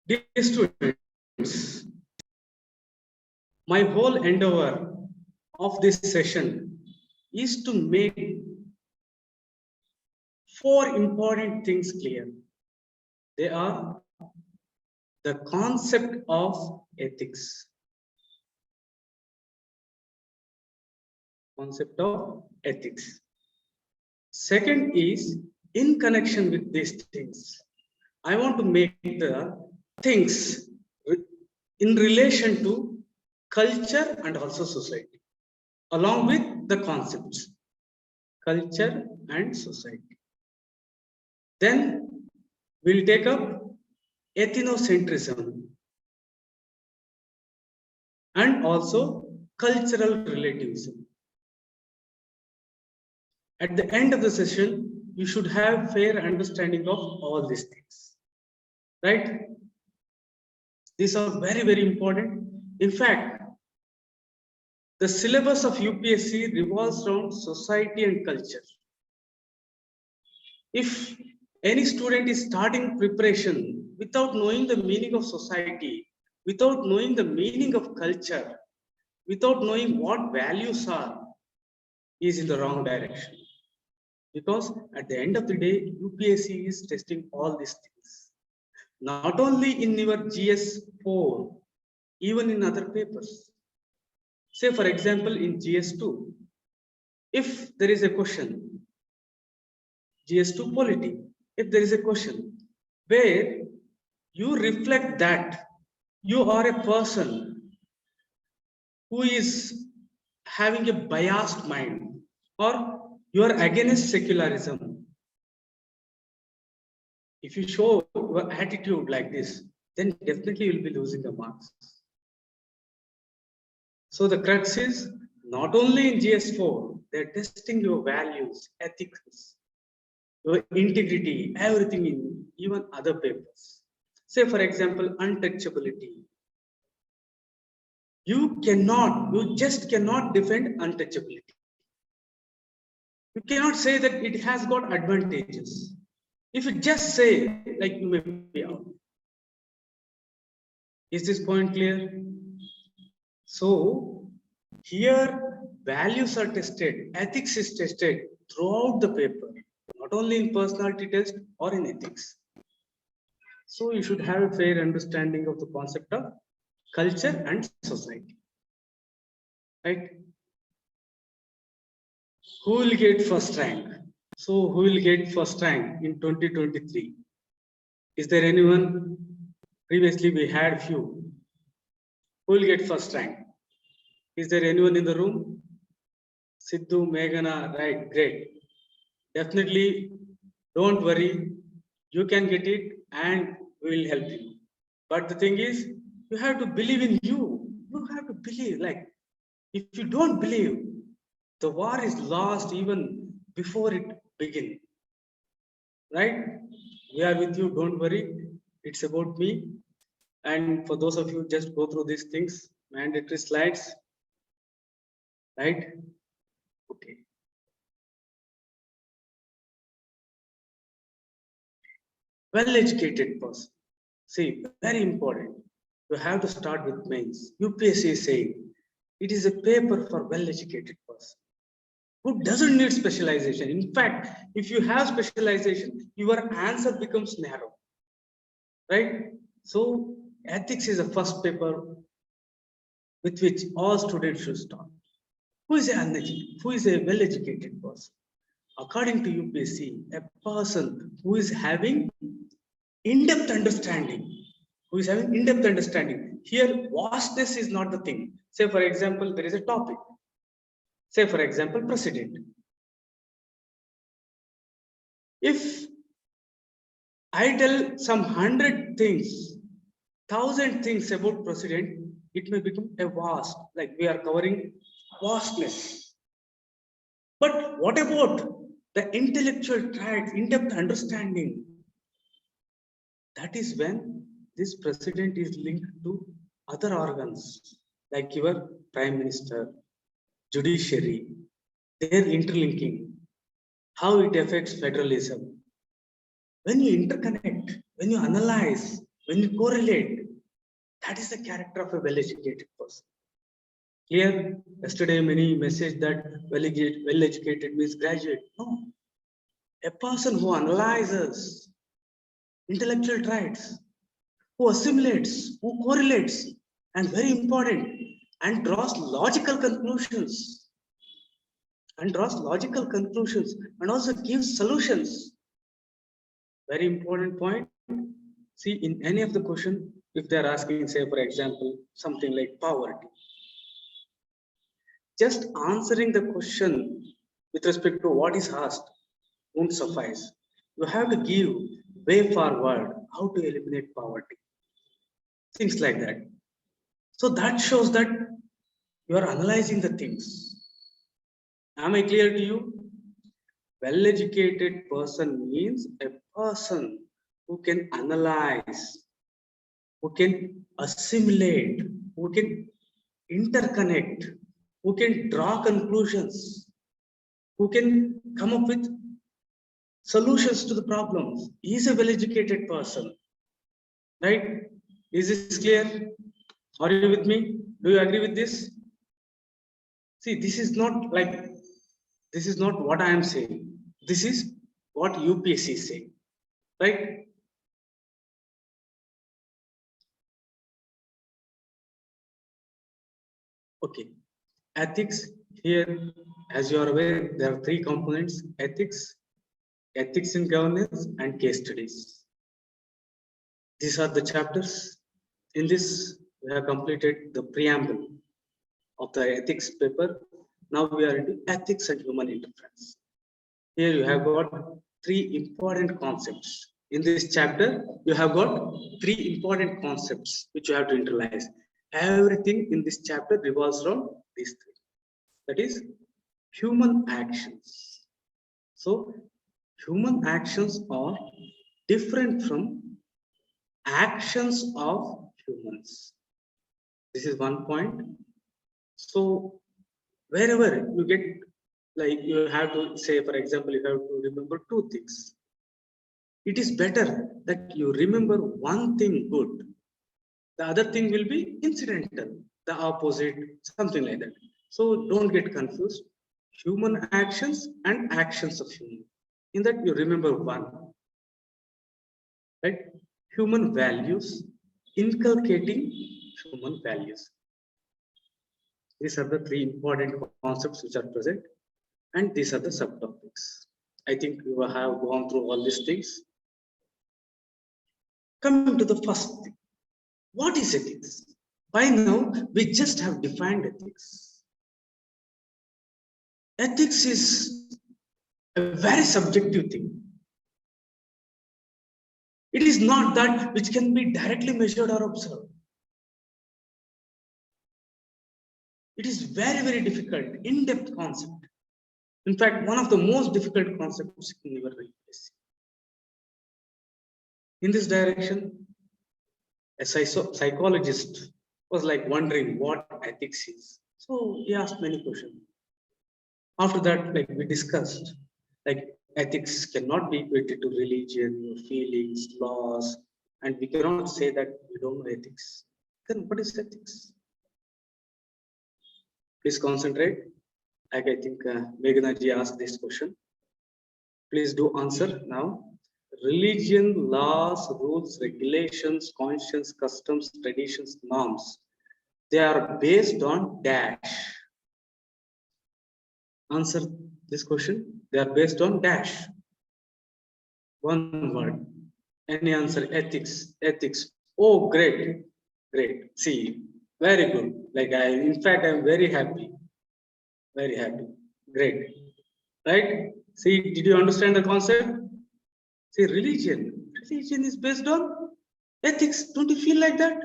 Dear students, my whole endeavor of this session is to make 4 important things clear. They are the concept of ethics. Concept of ethics. Second is, in connection with these things, I want to make the things in relation to culture and also society, along with the concepts, culture and society. Then we'll take up ethnocentrism and also cultural relativism. At the end of the session, you should have fair understanding of all these things, right? These are very, very important. In fact, the syllabus of UPSC revolves around society and culture. If any student is starting preparation without knowing the meaning of society, without knowing the meaning of culture, without knowing what values are, he is in the wrong direction. Because at the end of the day, UPSC is testing all these things. Not only in your GS4, even in other papers. Say, for example, in GS2, if there is a question, GS2 polity, if there is a question where you reflect that you are a person who is having a biased mind, or you are against secularism, if you show your attitude like this, then definitely you will be losing the marks. So the crux is, not only in GS4, they're testing your values, ethics, your integrity, everything in even other papers. Say, for example, untouchability. You just cannot defend untouchability. You cannot say that it has got advantages. If you just say, like, you may be out. Is this point clear? So, here values are tested, ethics is tested throughout the paper, not only in personality test or in ethics. So, you should have a fair understanding of the concept of culture and society. Right? Who will get first rank? So, who will get first rank in 2023? Is there anyone? Previously, we had few. Who will get first rank? Is there anyone in the room? Sidhu, Meghana, right, great. Definitely, don't worry. You can get it and we will help you. But the thing is, you have to believe in you. You have to believe. Like, if you don't believe, the war is lost even before it begins. Right? We are with you. Don't worry. It's about me. And for those of you, just go through these things, mandatory slides. Right? Okay. Well-educated person. See, very important. You have to start with mains. UPSC is saying it is a paper for well-educated person who doesn't need specialization. In fact, if you have specialization, your answer becomes narrow. Right? So, ethics is the first paper with which all students should start. Who is uneducated? Who is a well-educated person? According to UPSC, a person who is having in-depth understanding. Here, vastness is not the thing. Say, for example, there is a topic. Say, for example, president. If I tell some 100 things, 1,000 things about president, it may become a vast, like we are covering vastness. But what about the intellectual tract, in-depth understanding? That is when this president is linked to other organs, like your prime minister, judiciary, their interlinking, how it affects federalism. When you interconnect, when you analyze, when you correlate, that is the character of a well-educated person. Clear? Yesterday, many message that well-educated means graduate. No. A person who analyzes intellectual traits, who assimilates, who correlates, and very important, and draws logical conclusions. And also gives solutions. Very important point. See, in any of the question, if they are asking, say, for example, something like poverty, just answering the question with respect to what is asked won't suffice. You have to give way forward how to eliminate poverty. Things like that. So that shows that you are analyzing the things. Am I clear to you? Well-educated person means a person who can analyze, who can assimilate, who can interconnect, who can draw conclusions, who can come up with solutions to the problems. He is a well-educated person, right? Is this clear? Are you with me? Do you agree with this? See, this is not what I am saying. This is what UPSC is saying, right? Okay. Ethics, here, as you are aware, there are three components: ethics in governance, and case studies. These are the chapters. In this, we have completed the preamble of the ethics paper. Now we are into ethics and human interference. Here you have got three important concepts. In this chapter, you have got three important concepts which you have to internalize. Everything in this chapter revolves around these three. That is human actions. So human actions are different from actions of humans. This is one point. So wherever you get, like, you have to say, for example, you have to remember two things. It is better that you remember one thing good. The other thing will be incidental, the opposite, something like that. So don't get confused. Human actions and actions of human. In that you remember one. Right? Human values, inculcating human values. These are the three important concepts which are present, and these are the subtopics. I think you have gone through all these things. Coming to the first thing, what is ethics? By now, we just have defined ethics. Ethics is a very subjective thing. It is not that which can be directly measured or observed. It is very, very difficult, in-depth concept. In fact, one of the most difficult concepts in your UPSC. In this direction, a psychologist was like wondering what ethics is. So he asked many questions. After that, like we discussed, like ethics cannot be equated to religion, feelings, laws, and we cannot say that we don't know ethics. Then what is ethics? Please concentrate. Like I think Meghanaji asked this question. Please do answer now. Religion, laws, rules, regulations, conscience, customs, traditions, norms. They are based on dash. Answer this question. They are based on dash. One word. Any answer? Ethics. Ethics. Oh, great. Great. See, very good. Like in fact, I'm very happy. Very happy. Great. Right? See, did you understand the concept? See, religion is based on ethics. Don't you feel like that?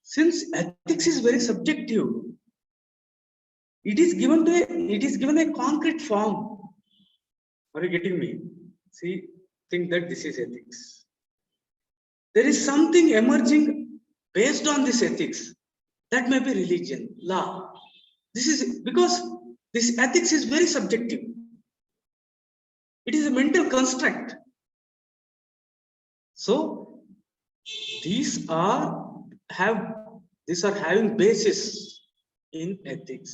Since ethics is very subjective, it is given a concrete form. Are you getting me? See, think that this is ethics. There is something emerging based on this ethics. That may be religion, law. This is because this ethics is very subjective. It is a mental construct. So these are having basis in ethics.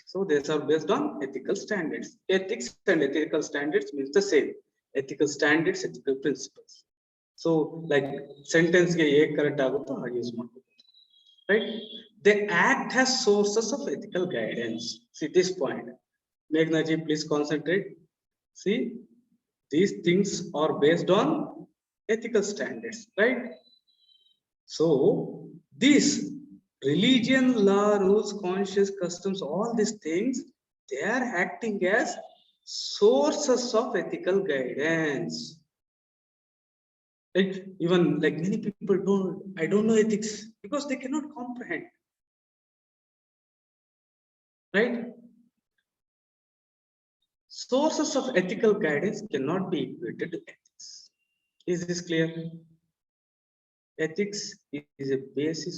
So these are based on ethical standards. Ethics and ethical standards means the same. Ethical standards, ethical principles. So like sentence ge ek correct agutto hage use ಮಾಡ್ಬೋದು. Right? They act as sources of ethical guidance. See this point. Meghna ji, please concentrate. See, these things are based on ethical standards, right? So these religion, law, rules, conscience, customs, all these things, they are acting as sources of ethical guidance. Like even like many people I don't know ethics because they cannot comprehend, right? Sources of ethical guidance cannot be equated to ethics. Is this clear? Ethics is a basis.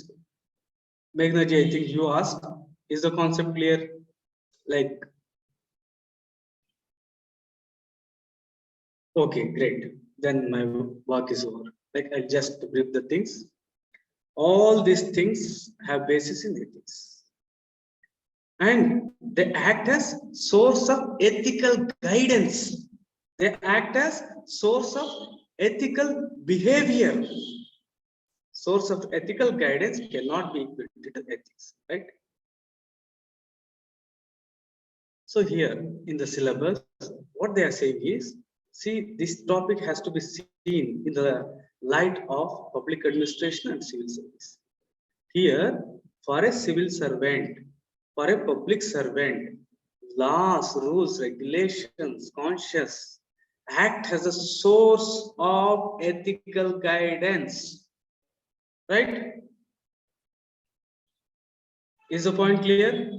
Meghna ji, I think you asked, is the concept clear? Like, okay, great. Then my work is over. Like, I'll just brief the things. All these things have basis in ethics. And they act as source of ethical guidance. They act as source of ethical behavior. Source of ethical guidance cannot be equated to ethics, right? So here in the syllabus, what they are saying is, see, this topic has to be seen in the light of public administration and civil service. Here, for a civil servant, for a public servant, laws, rules, regulations, conscience act as a source of ethical guidance, right? Is the point clear?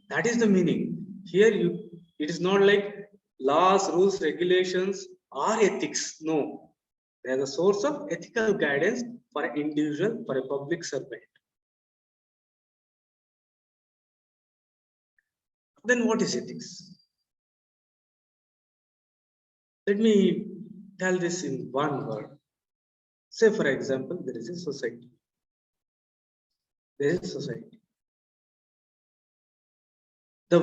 That is the meaning. Here it is not like laws, rules, regulations or ethics. No, they are the source of ethical guidance for an individual, for a public servant. Then what is ethics? Let me tell this in one word. Say for example, there is a society. There is a society. The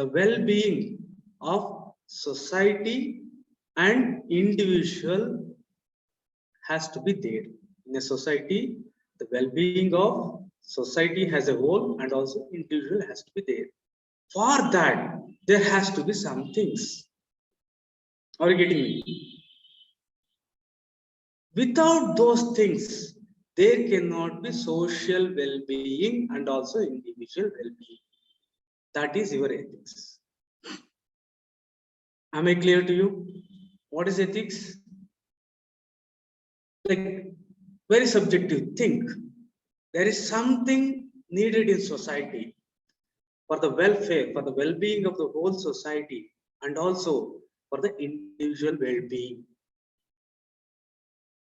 well-being of society and individual has to be there. In a society, the well-being of society as a whole and also individual has to be there. For that, there has to be some things. Are you getting me? Without those things, there cannot be social well-being and also individual well-being. That is your ethics. Am I clear to you? What is ethics? Like, very subjective. Think. There is something needed in society for the welfare, for the well-being of the whole society, and also for the individual well-being.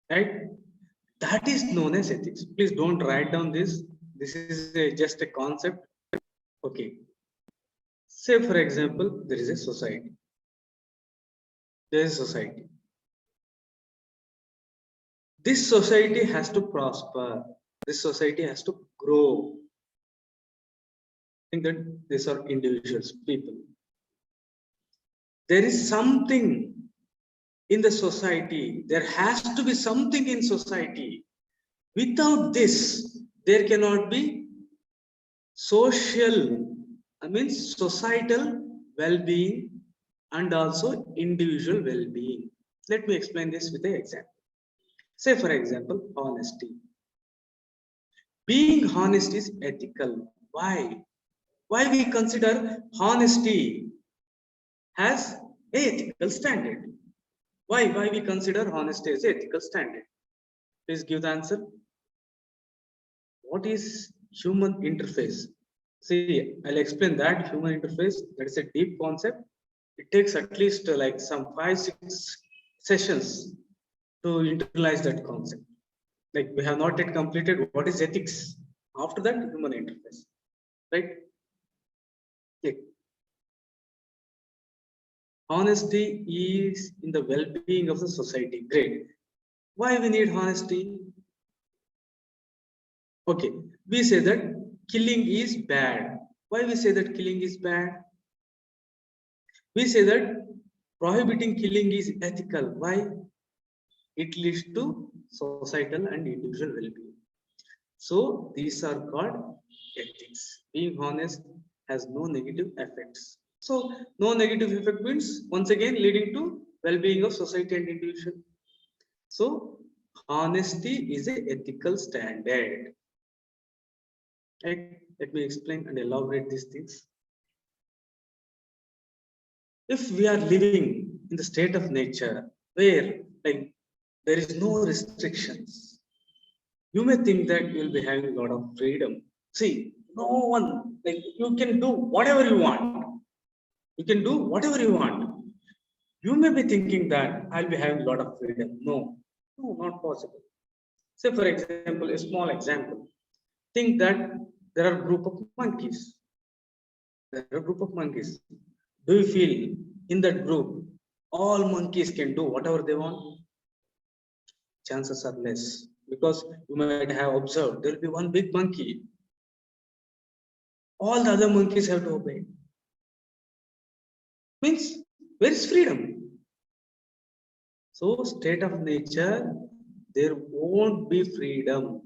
Right? That is known as ethics. Please don't write down this. This is just a concept. Okay. Say, for example, there is a society. There is a society. This society has to prosper. This society has to grow. I think that these are individuals, people. There is something in the society. There has to be something in society. Without this, there cannot be societal well-being and also individual well-being. Let me explain this with an example. Say, for example, honesty. Being honest is ethical. Why? Why we consider honesty as an ethical standard? Why we consider honesty as an ethical standard? Please give the answer. What is human interface? See, I'll explain that. Human interface, that is a deep concept. It takes at least like some 5-6 sessions to internalize that concept. Like, we have not yet completed what is ethics. After that, human interface, right? Okay. Honesty is in the well-being of the society. Great. Why we need honesty? Okay, we say that killing is bad. Why we say that killing is bad? We say that prohibiting killing is ethical. Why? It leads to societal and individual well-being. So these are called ethics. Being honest has no negative effects. So no negative effect means once again leading to well-being of society and individual. So honesty is an ethical standard. Right? Let me explain and elaborate these things. If we are living in the state of nature where like there is no restrictions, you may think that you will be having a lot of freedom. See, no one, like you can do whatever you want. You can do whatever you want. You may be thinking that I'll be having a lot of freedom. No, no, not possible. Say, for example, a small example. Think that there are a group of monkeys. There are a group of monkeys. Do you feel in that group all monkeys can do whatever they want? Chances are less because you might have observed there will be one big monkey. All the other monkeys have to obey. Means where is freedom? So state of nature, there won't be freedom.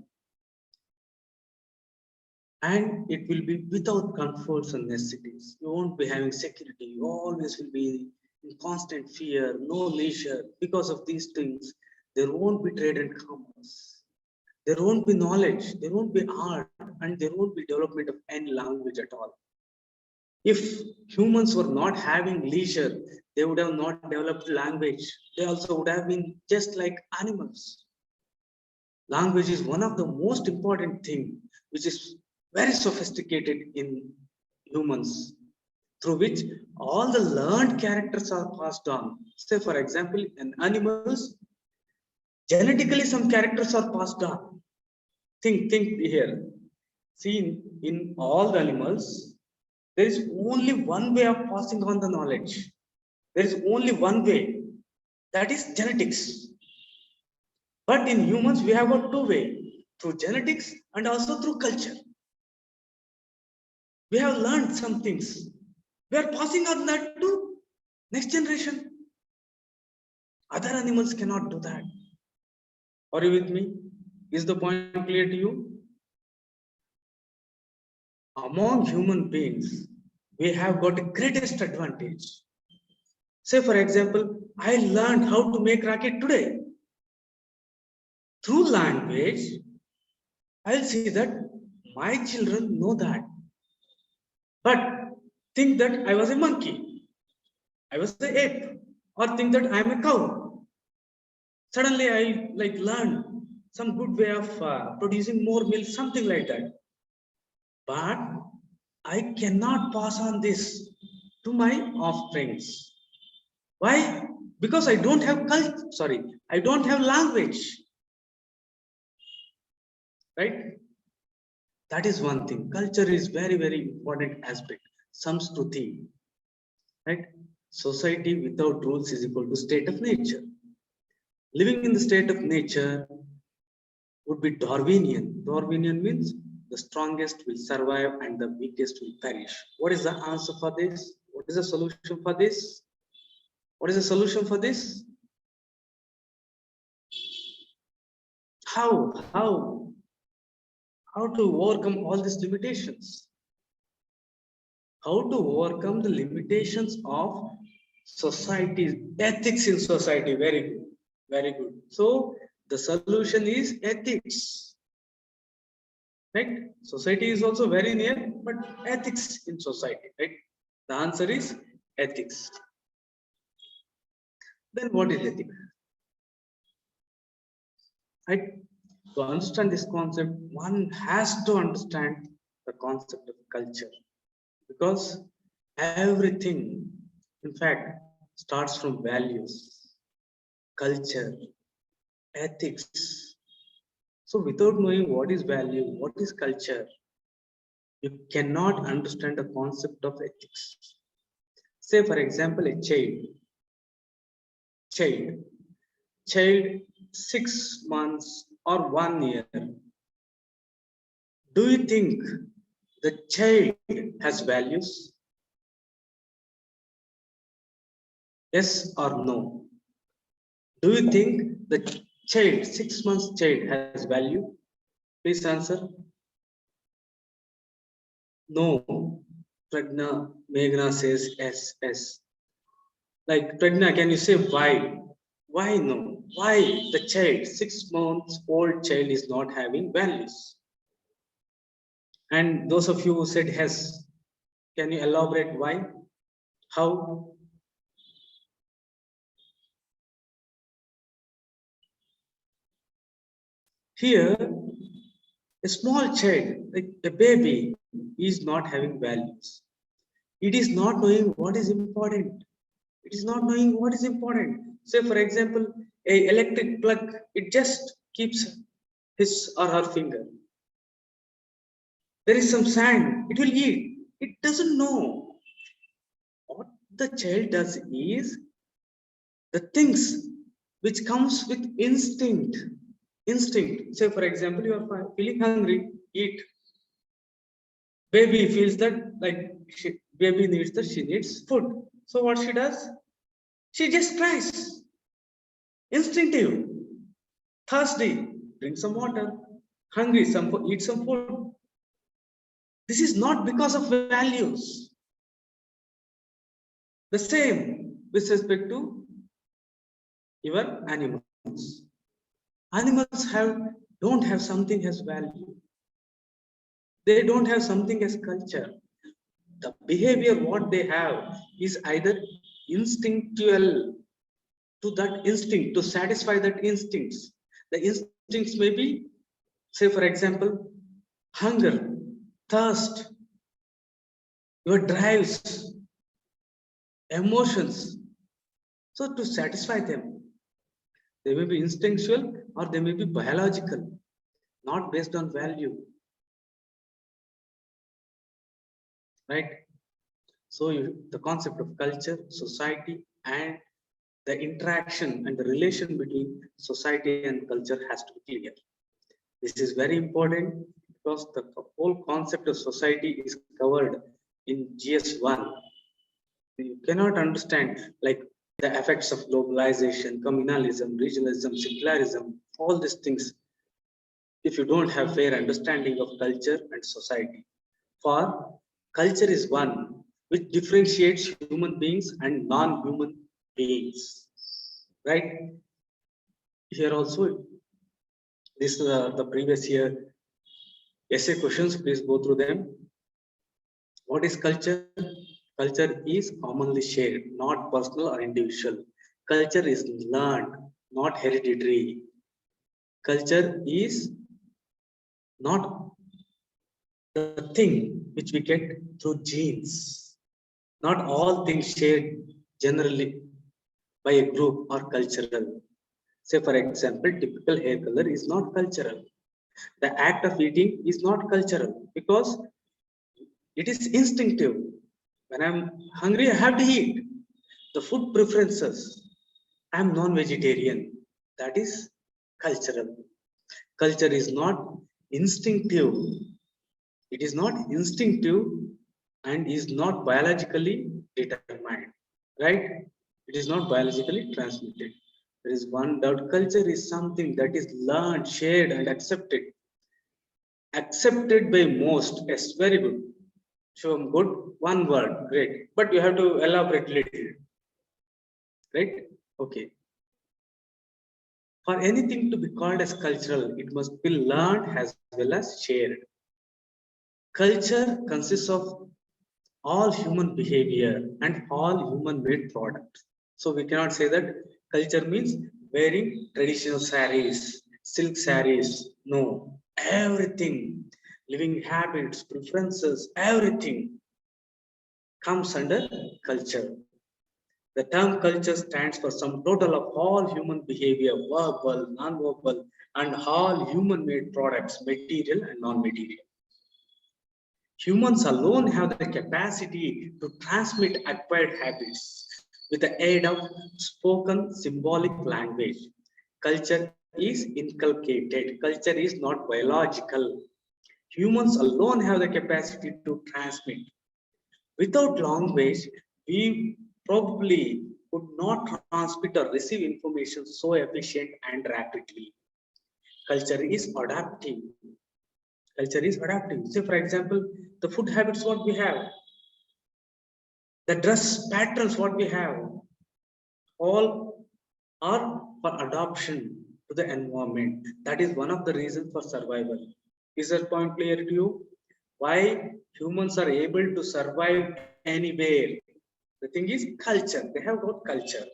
And it will be without comforts and necessities. You won't be having security. You always will be in constant fear, no leisure. Because of these things, there won't be trade and commerce. There won't be knowledge. There won't be art, and there won't be development of any language at all. If humans were not having leisure, they would have not developed language. They also would have been just like animals. Language is one of the most important thing, which is very sophisticated in humans, through which all the learned characters are passed on. Say, for example, in animals, genetically some characters are passed on. Think here. See, in all the animals, there is only one way of passing on the knowledge. There is only one way, that is genetics. But in humans, we have got two ways, through genetics and also through culture. We have learned some things. We are passing on that to next generation. Other animals cannot do that. Are you with me? Is the point clear to you? Among human beings, we have got the greatest advantage. Say, for example, I learned how to make racket today. Through language, I'll see that my children know that. But think that I was a monkey, I was the ape, or think that I am a cow. Suddenly I like learn some good way of producing more milk, something like that. But I cannot pass on this to my offsprings. Why? Because I don't have I don't have language. Right? That is one thing. Culture is very, very important aspect. Samskruti. Right? Society without rules is equal to state of nature. Living in the state of nature would be Darwinian. Darwinian means the strongest will survive and the weakest will perish. What is the answer for this? What is the solution for this? What is the solution for this? How to overcome all these limitations? How to overcome the limitations of society's ethics in society? Very good, very good. So the solution is ethics. Right? Society is also very near, but ethics in society, right? The answer is ethics. Then what is ethics? Right? To understand this concept, one has to understand the concept of culture, because everything, in fact, starts from values, culture, ethics. So without knowing what is value, what is culture, you cannot understand the concept of ethics. Say, for example, a child. child 6 months or 1 year, do you think the child has values? Yes or no? Do you think the child, 6 months child, has value? Please answer. No. Pragna, Meghna says yes, yes. Like Pragna, can you say why? Why no? Why the child, 6 months old child, is not having values? And those of you who said yes, can you elaborate why? How? Here, a small child, like a baby, is not having values. It is not knowing what is important. It is not knowing what is important. Say, for example, a electric plug, it just keeps his or her finger. There is some sand, it will eat. It doesn't know. What the child does is the things which comes with instinct. Instinct. Say, for example, you are feeling hungry, eat. Baby feels that baby needs that she needs food. So what she does? She just tries. Instinctive. Thirsty, drink some water. Hungry, eat some food. This is not because of values. The same with respect to your animals. Animals don't have something as value. They don't have something as culture. The behavior what they have is either instinctual, to that instinct, to satisfy that instincts. The instincts may be, say for example, hunger, thirst, your drives, emotions. So to satisfy them, they may be instinctual or they may be biological, not based on value. Right? So the concept of culture, society, and the interaction and the relation between society and culture has to be clear. This is very important because the whole concept of society is covered in GS1. You cannot understand like the effects of globalization, communalism, regionalism, secularism, all these things if you don't have fair understanding of culture and society. For culture is one which differentiates human beings and non-human beings. Right? Here also, this the previous year essay questions, please go through them. What is culture? Culture is commonly shared, not personal or individual. Culture is learned, not hereditary. Culture is not the thing which we get through genes. Not all things shared generally by a group are cultural. Say, for example, typical hair color is not cultural. The act of eating is not cultural because it is instinctive. When I'm hungry, I have to eat. The food preferences. I'm non-vegetarian. That is cultural. Culture is not instinctive. It is not instinctive and is not biologically determined. Right? It is not biologically transmitted. There is one doubt. Culture is something that is learned, shared, and accepted. Accepted by most. Yes, very good. Show good. One word. Great. But you have to elaborate little. Right? Okay. For anything to be called as cultural, it must be learned as well as shared. Culture consists of all human behavior and all human made products. So we cannot say that culture means wearing traditional saris, silk saris. No, everything, living habits, preferences, everything comes under culture. The term culture stands for some total of all human behavior, verbal, non-verbal, and all human-made products, material and non-material. Humans alone have the capacity to transmit acquired habits, with the aid of spoken symbolic language. Culture is inculcated. Culture is not biological. Humans alone have the capacity to transmit. Without language, we probably could not transmit or receive information so efficient and rapidly. Culture is adaptive. Culture is adaptive. Say, for example, the food habits what we have, the dress patterns what we have, all are for adoption to the environment. That is one of the reasons for survival. Is that point clear to you? Why humans are able to survive anywhere? The thing is culture. They have got culture.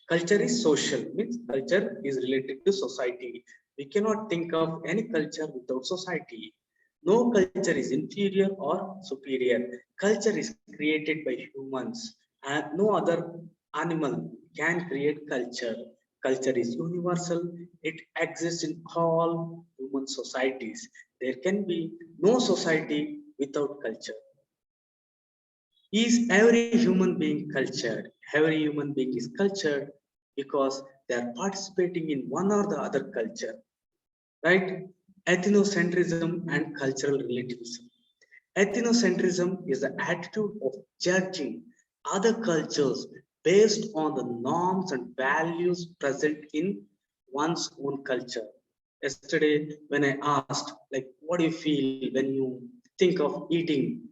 Culture is social, means culture is related to society. We cannot think of any culture without society. No culture is inferior or superior. Culture is created by humans, and no other animal can create culture. Culture is universal. It exists in all human societies. There can be no society without culture. Is every human being cultured? Every human being is cultured because they are participating in one or the other culture, right? Ethnocentrism and cultural relativism. Ethnocentrism is the attitude of judging other cultures based on the norms and values present in one's own culture. Yesterday, when I asked, like, what do you feel when you think of eating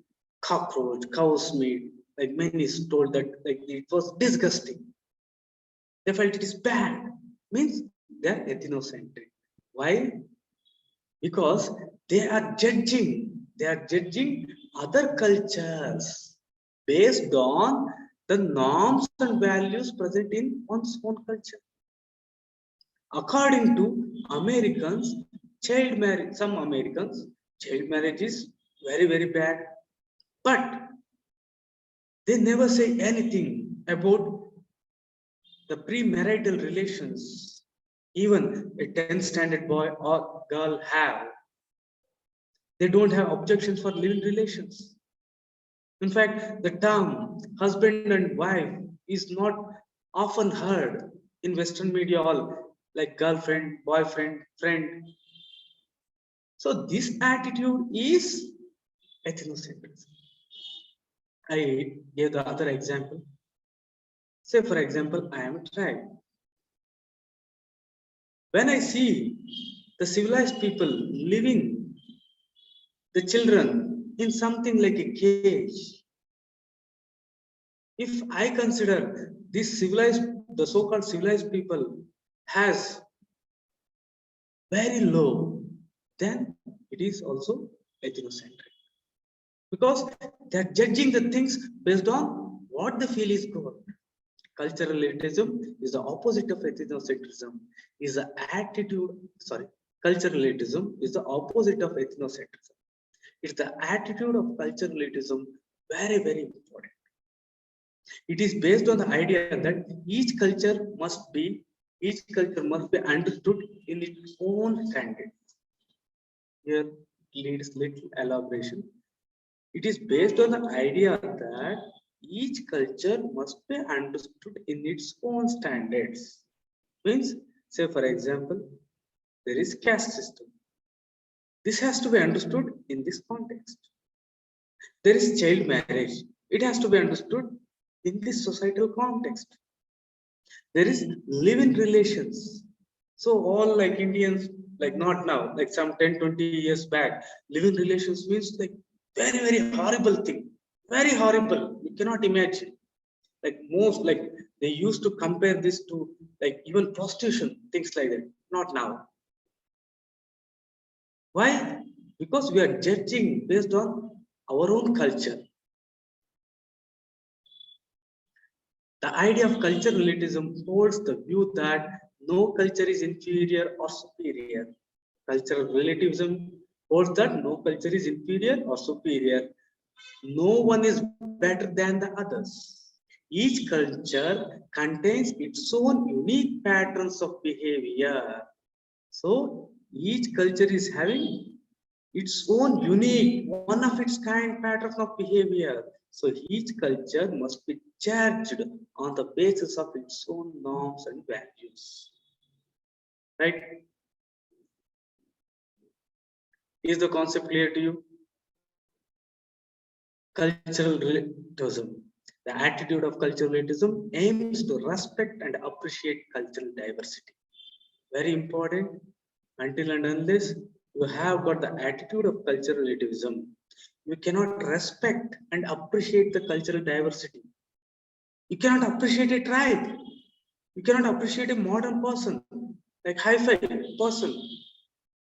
cockroach, cow's meat? Like many told that like it was disgusting. They felt it is bad. Means they are ethnocentric. Why? Because they are judging other cultures based on the norms and values present in one's own culture. According to Americans, child marriage, some Americans, child marriage is very, very bad. But they never say anything about the premarital relations. Even a 10th standard boy or girl have. They don't have objections for living relations. In fact, the term husband and wife is not often heard in Western media, all like girlfriend, boyfriend, friend. So this attitude is ethnocentrism. I gave the other example. Say, for example, I am a tribe. When I see the civilized people living the children in something like a cage, if I consider this civilized, the so-called civilized people has very low, then it is also ethnocentric. Because they're judging the things based on what they feel is good. Cultural relativism is the opposite of ethnocentrism. Is the attitude, sorry, cultural relativism is the opposite of ethnocentrism. It's the attitude of cultural relativism, very, very important. It is based on the idea that each culture must be understood in its own standard. Here leads little elaboration. It is based on the idea that each culture must be understood in its own standards. Means, say for example, there is caste system. This has to be understood in this context. There is child marriage. It has to be understood in this societal context. There is live-in relations. So all like Indians, like not now, like some 10, 20 years back, live-in relations means like very, very horrible thing. Very horrible. You cannot imagine. Like most, like they used to compare this to like even prostitution, things like that. Not now. Why? Because we are judging based on our own culture. The idea of cultural relativism holds the view that no culture is inferior or superior. Cultural relativism holds that no culture is inferior or superior. No one is better than the others. Each culture contains its own unique patterns of behavior. So each culture is having its own unique, one of its kind patterns of behavior. So each culture must be judged on the basis of its own norms and values. Right? Is the concept clear to you? Cultural relativism. The attitude of cultural relativism aims to respect and appreciate cultural diversity. Very important. Until and unless you have got the attitude of cultural relativism, you cannot respect and appreciate the cultural diversity. You cannot appreciate a tribe. You cannot appreciate a modern person, like hi-fi person.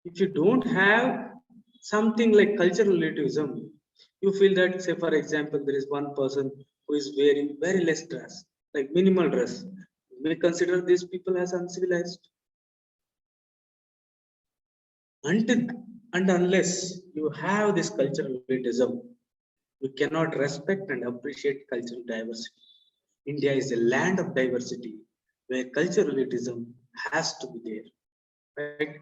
If you don't have something like cultural relativism, you feel that, say, for example, there is one person who is wearing very less dress, like minimal dress. You may consider these people as uncivilized. Until and unless you have this cultural relativism, you cannot respect and appreciate cultural diversity. India is a land of diversity where cultural relativism has to be there. Right?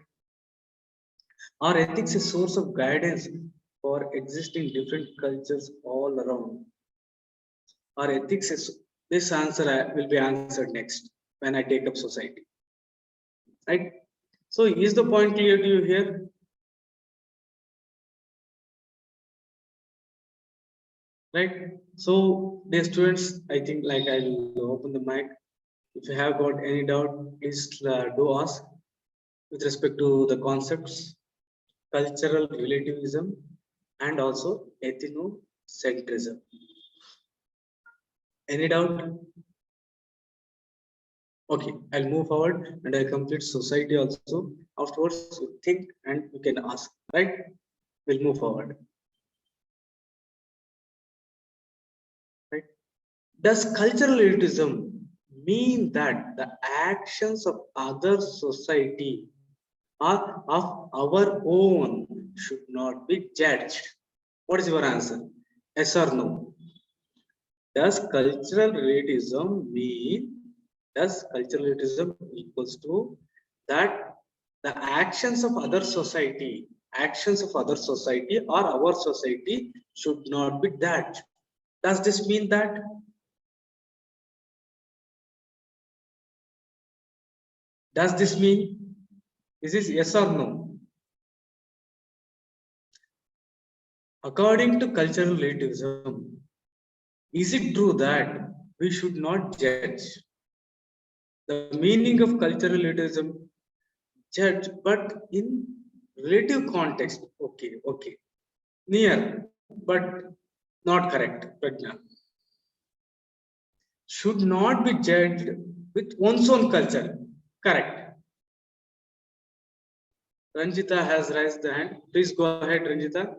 Our ethics is a source of guidance for existing different cultures all around. Our ethics is this answer will be answered next when I take up society. Right? So is the point clear to you here? Right? So dear students, I think like I'll open the mic. If you have got any doubt, please do ask with respect to the concepts, cultural relativism, and also ethnocentrism. Any doubt? Okay, I'll move forward and I'll complete society also. Afterwards, you think and you can ask, right? We'll move forward. Right? Does cultural elitism mean that the actions of other society or of our own should not be judged? What is your answer? Yes or no? Does cultural relativism mean, does cultural relativism equals to that the actions of other society or our society should not be judged? Does this mean that? Does this mean? Is this yes or no? According to cultural relativism, is it true that we should not judge? The meaning of cultural relativism, judge, but in relative context. Okay. Near, but not correct. Prajna. Should not be judged with one's own culture. Correct. Ranjita has raised the hand. Please go ahead, Ranjita.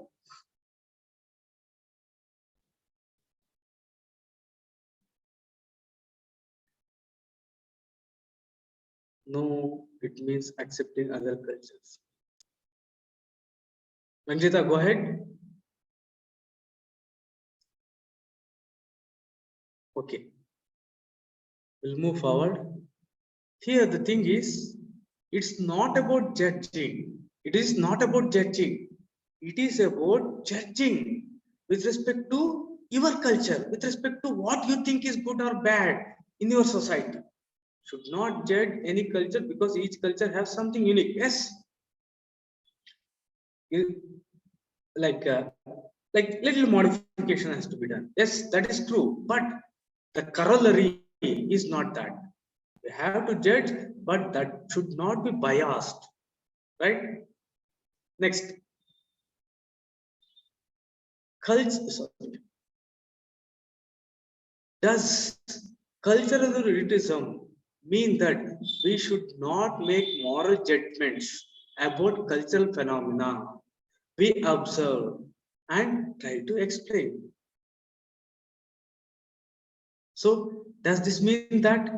No, it means accepting other cultures. Ranjita, go ahead. Okay. We'll move forward. Here, the thing is, it's not about judging. It is not about judging. It is about judging with respect to your culture, with respect to what you think is good or bad in your society. Should not judge any culture because each culture has something unique. Yes, like little modification has to be done. Yes, that is true. But the corollary is not that. We have to judge, but that should not be biased. Right? Next. Does cultural relativism mean that we should not make moral judgments about cultural phenomena we observe and try to explain? So, does this mean that?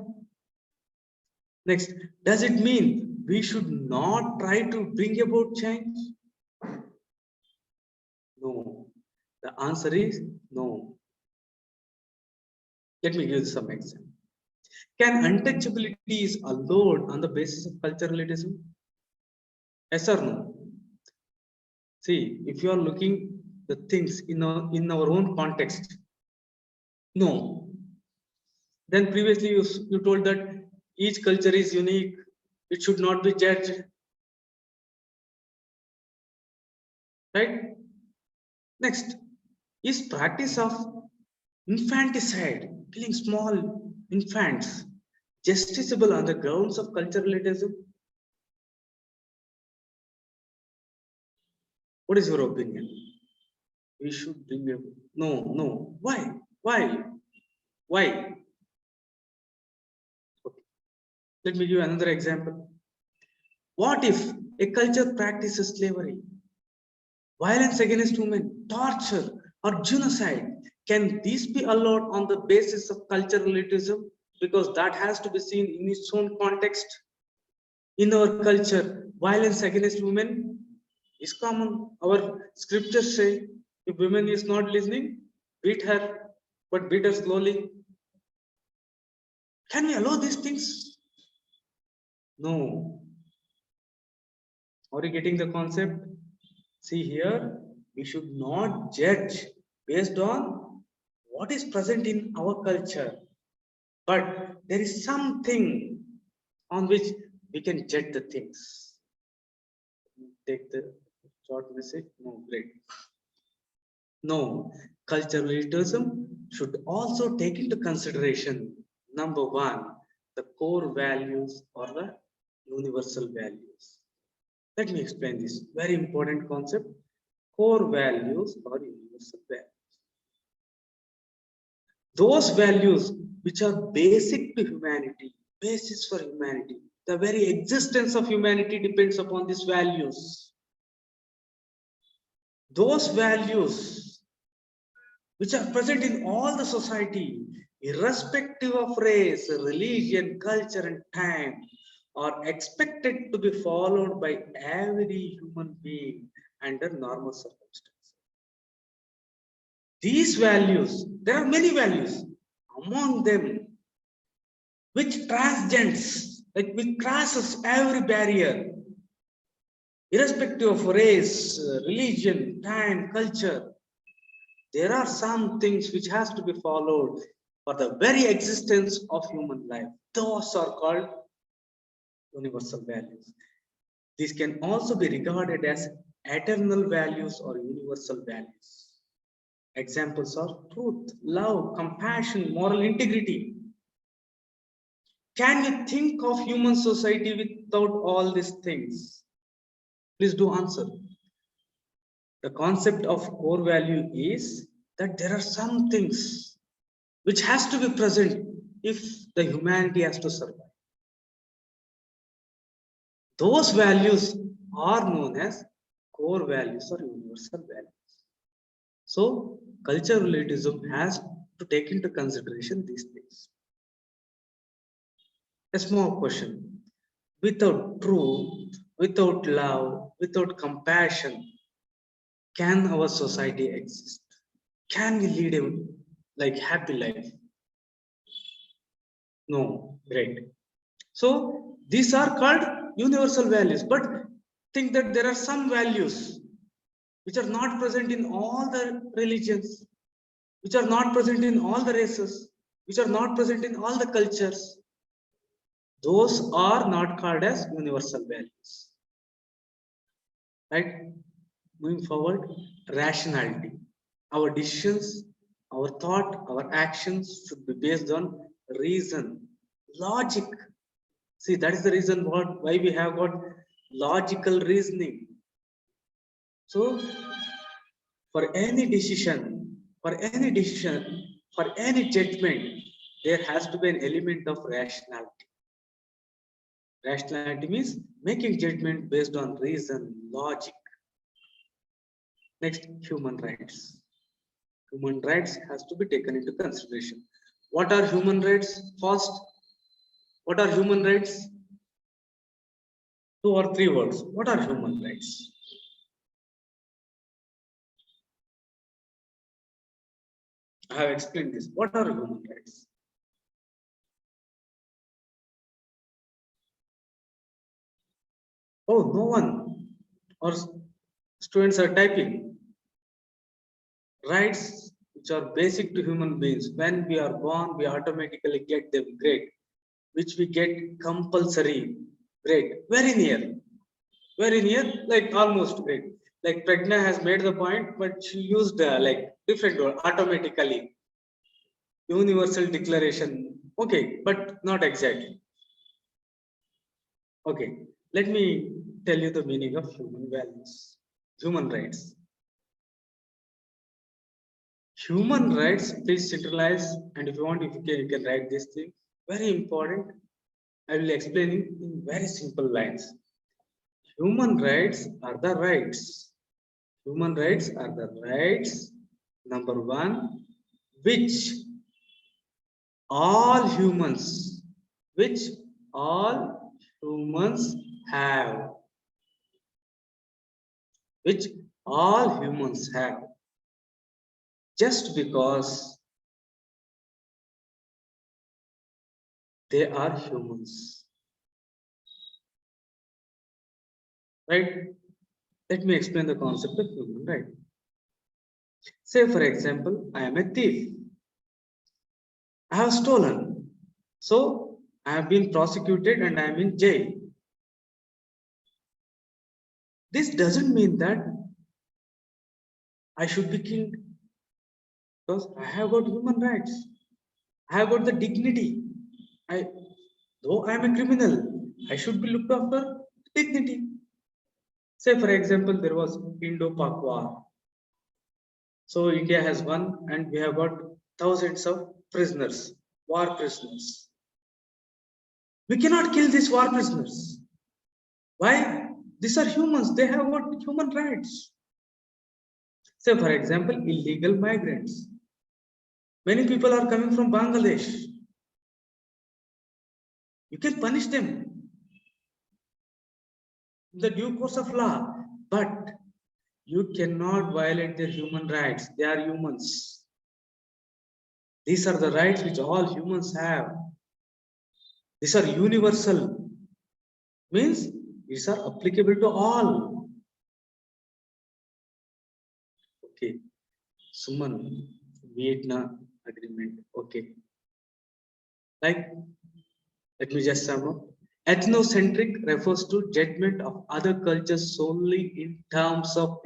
Next, does it mean we should not try to bring about change? No. The answer is no. Let me give some example. Can untouchability is allowed on the basis of cultural elitism? Yes or no? See, if you are looking the things in our own context, No. Then previously you told that each culture is unique. It should not be judged. Right? Next, is practice of infanticide, killing small infants, justiciable on the grounds of cultural elitism? What is your opinion? We should bring a no. Why? Why? Why? Okay. Let me give you another example. What if a culture practices slavery, violence against women, torture, or genocide? Can these be allowed on the basis of cultural elitism? Because that has to be seen in its own context. In our culture, violence against women is common. Our scriptures say if women is not listening, beat her, but beat her slowly. Can we allow these things? No. Are you getting the concept? See here, we should not judge based on what is present in our culture, but there is something on which we can judge the things. Take the short message. No, great. No, culturalism should also take into consideration number one, the core values or the universal values. Let me explain this very important concept, core values or universal values. Those values which are basic to humanity, basis for humanity, the very existence of humanity depends upon these values. Those values which are present in all the society, irrespective of race, religion, culture, and time, are expected to be followed by every human being under normal circumstances. These values, there are many values, among them, which transcends, like which crosses every barrier, irrespective of race, religion, time, culture. There are some things which has to be followed for the very existence of human life. Those are called universal values. These can also be regarded as eternal values or universal values. Examples are truth, love, compassion, moral integrity. Can you think of human society without all these things? Please do answer. The concept of core value is that there are some things which has to be present if the humanity has to survive. Those values are known as core values or universal values. So cultural elitism has to take into consideration these things. A small question. Without truth, without love, without compassion, can our society exist? Can we lead a happy life? No, great. So these are called universal values, but think that there are some values which are not present in all the religions, which are not present in all the races, which are not present in all the cultures. Those are not called as universal values. Right? Moving forward, rationality. Our decisions, our thought, our actions should be based on reason, logic. See, that is the reason why we have got logical reasoning. So, for any decision, for any judgment, there has to be an element of rationality. Rationality means making judgment based on reason, logic. Next, human rights. Human rights has to be taken into consideration. What are human rights? First, what are human rights? 2 or 3 words. What are human rights? I have explained this. What are human rights? Oh, no one. Or students are typing. Rights which are basic to human beings. When we are born, we automatically get them grade, which we get compulsory grade. Very near, like almost grade. Like Pragna has made the point, but she used like different word, automatically. Universal declaration. Okay, but not exactly. Okay, let me tell you the meaning of human values, human rights. Human rights, please centralize, and if you want, if you can write this thing. Very important. I will explain it in very simple lines. Human rights are the rights. Human rights are the rights, number one, which all humans, which all humans have, which all humans have, just because they are humans. Right? Let me explain the concept of human right. Say, for example, I am a thief. I have stolen. So, I have been prosecuted and I am in jail. This doesn't mean that I should be killed, because I have got human rights. I have got the dignity. Though I am a criminal, I should be looked after dignity. Say, for example, there was Indo-Pak war. So India has won, and we have got thousands of prisoners, war prisoners. We cannot kill these war prisoners. Why? These are humans. They have got human rights. Say, for example, illegal migrants. Many people are coming from Bangladesh. You can punish them in the due course of law, but you cannot violate their human rights. They are humans. These are the rights which all humans have. These are universal. Means these are applicable to all. Okay. Suman, Vietnam agreement. Okay. Like, let me just sum up. Ethnocentric refers to judgment of other cultures solely in terms of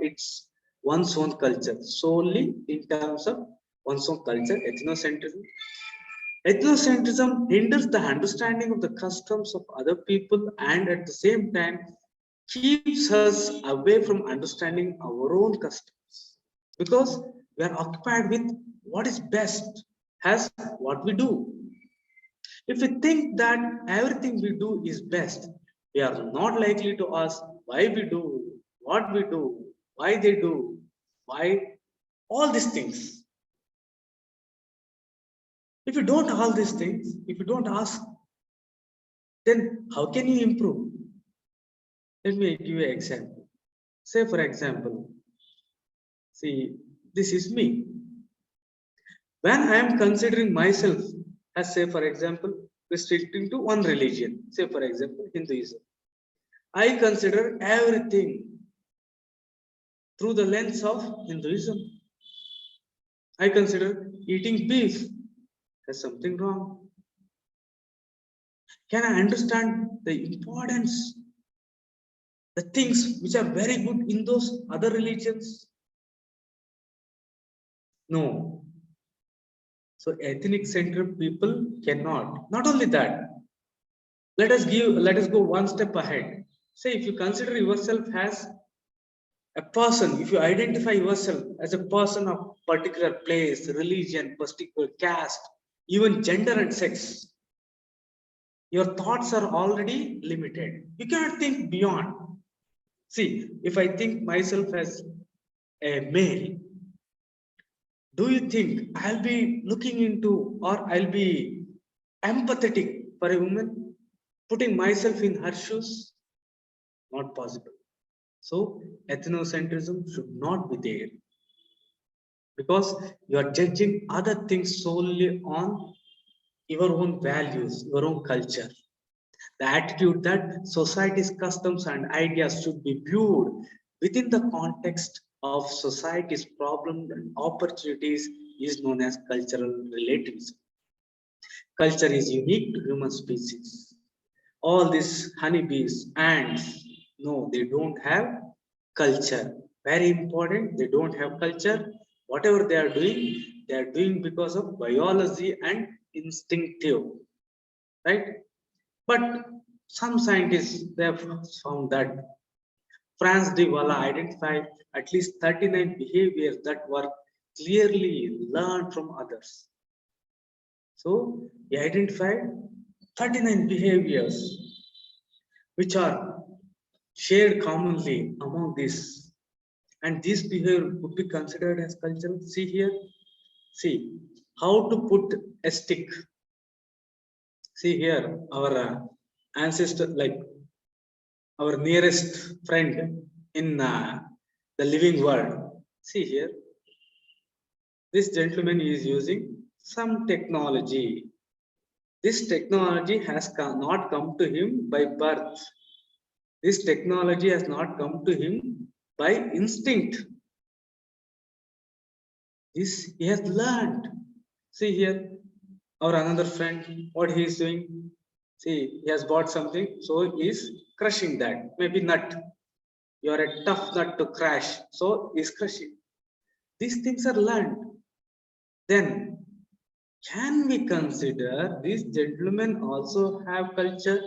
one's own culture. Solely in terms of one's own culture. Ethnocentrism. Ethnocentrism hinders the understanding of the customs of other people and at the same time keeps us away from understanding our own customs, because we are occupied with what is best as what we do. If we think that everything we do is best, we are not likely to ask why we do, what we do, why they do, why all these things. If you don't all these things, if you don't ask, then how can you improve? Let me give you an example. Say, for example, see, this is me. When I am considering myself as, say, for example, restricting to one religion, say, for example, Hinduism, I consider everything through the lens of Hinduism. I consider eating beef as something wrong. Can I understand the importance, the things which are very good in those other religions? No. So ethnic-centered people cannot. Not only that, let us go one step ahead. Say, if you consider yourself as a person, if you identify yourself as a person of particular place, religion, particular caste, even gender and sex, your thoughts are already limited. You cannot think beyond. See, if I think myself as a male, do you think I'll be looking into or I'll be empathetic for a woman, putting myself in her shoes? Not possible. So ethnocentrism should not be there, because you are judging other things solely on your own values, your own culture. The attitude that society's customs and ideas should be viewed within the context of society's problems and opportunities is known as cultural relativism. Culture is unique to human species. All these honeybees, ants, no, they don't have culture. Very important, they don't have culture. Whatever they are doing because of biology and instinctive, right? But some scientists they have found that France de Waala identified at least 39 behaviors that were clearly learned from others. So he identified 39 behaviors which are shared commonly among these, and this behavior would be considered as cultural. See here, see how to put a stick. See here, our ancestor, like our nearest friend in the living world. See here, this gentleman is using some technology. This technology has not come to him by birth. This technology has not come to him by instinct. This he has learned. See here, our another friend, what he is doing. See, he has bought something, so he is crushing that. Maybe nut. You are a tough nut to crash, so he is crushing. These things are learned. Then, can we consider these gentlemen also have culture?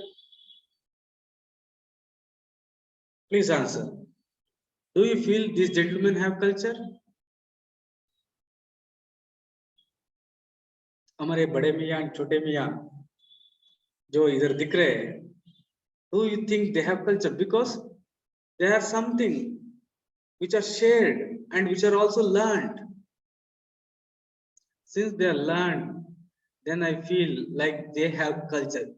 Please answer. Do you feel these gentlemen have culture? हमारे बड़े मियाँ छोटे मियाँ जो इधर दिख रहे हैं, do you think they have culture? Because they are something which are shared and which are also learned. Since they are learned, then I feel like they have culture.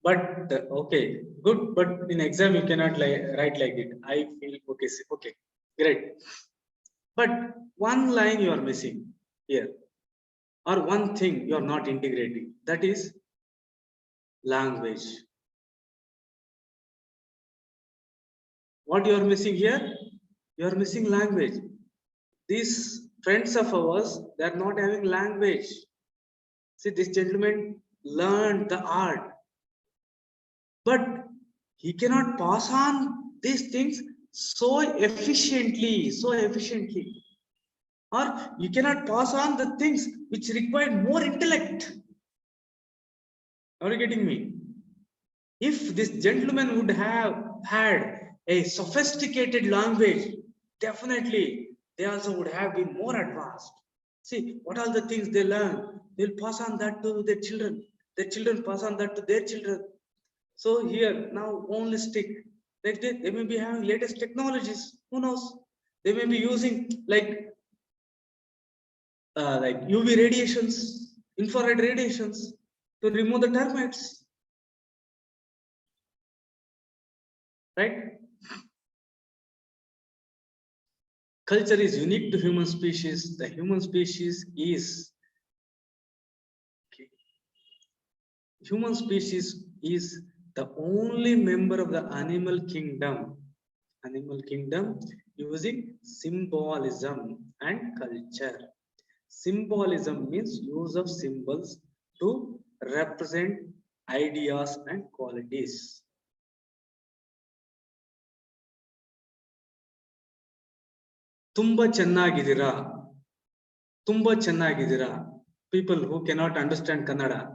But okay, good. But in exam you cannot write like it. I feel okay. Okay, great. But one line you are missing here, or one thing you are not integrating. That is language. What you are missing here? You are missing language. These friends of ours, they are not having language. See, this gentleman learned the art, but he cannot pass on these things so efficiently, or you cannot pass on the things which require more intellect. Are you getting me? If this gentleman would have had a sophisticated language, definitely they also would have been more advanced. See, what are the things they learn? They'll pass on that to their children. Their children pass on that to their children. So here, now only stick. Next day, they may be having latest technologies. Who knows? They may be using like UV radiations, infrared radiations to remove the termites. Right? Culture is unique to human species. The human species is human species is the only member of the animal kingdom using symbolism and culture. Symbolism means use of symbols to represent ideas and qualities. Tumba chennagidira. Tumba chennagidira. People who cannot understand Kannada.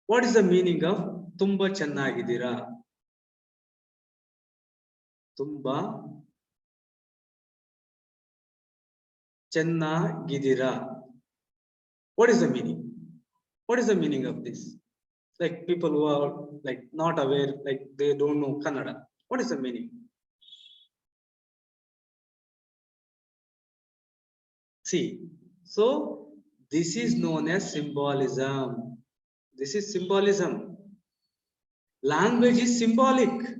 What is the meaning of Tumba chennagidira? Tumba chennagidira. What is the meaning? What is the meaning of this? Like people who are like not aware, like they don't know Kannada. What is the meaning? See, so this is known as symbolism. This is symbolism. Language is symbolic.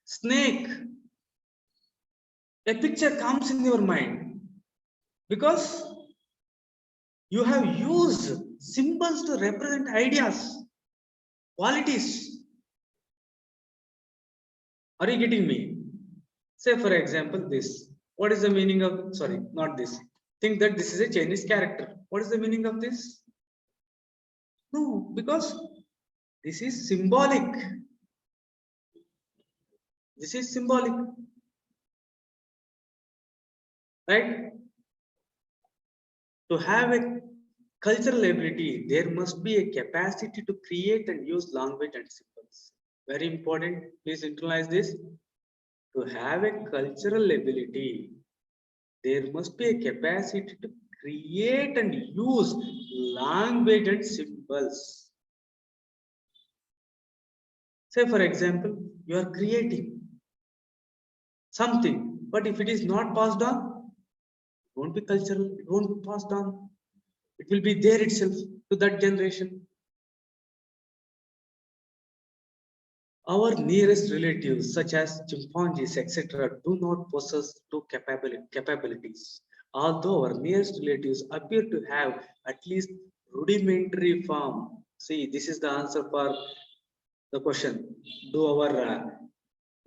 Snake. A picture comes in your mind because you have used symbols to represent ideas, qualities. Are you getting me? Say, for example, this. What is the meaning of, sorry, not this. think that this is a Chinese character. What is the meaning of this? No, because this is symbolic. This is symbolic, right? To have a cultural ability, there must be a capacity to create and use language and symbols. Very important. Please internalize this. To have a cultural ability, there must be a capacity to create and use language and symbols. Say, for example, you are creating something, but if it is not passed on, it won't be cultural, it won't be passed on. It will be there itself to that generation. Our nearest relatives, such as chimpanzees, etc., do not possess two capabilities. Although our nearest relatives appear to have at least rudimentary form. See, this is the answer for the question. Do our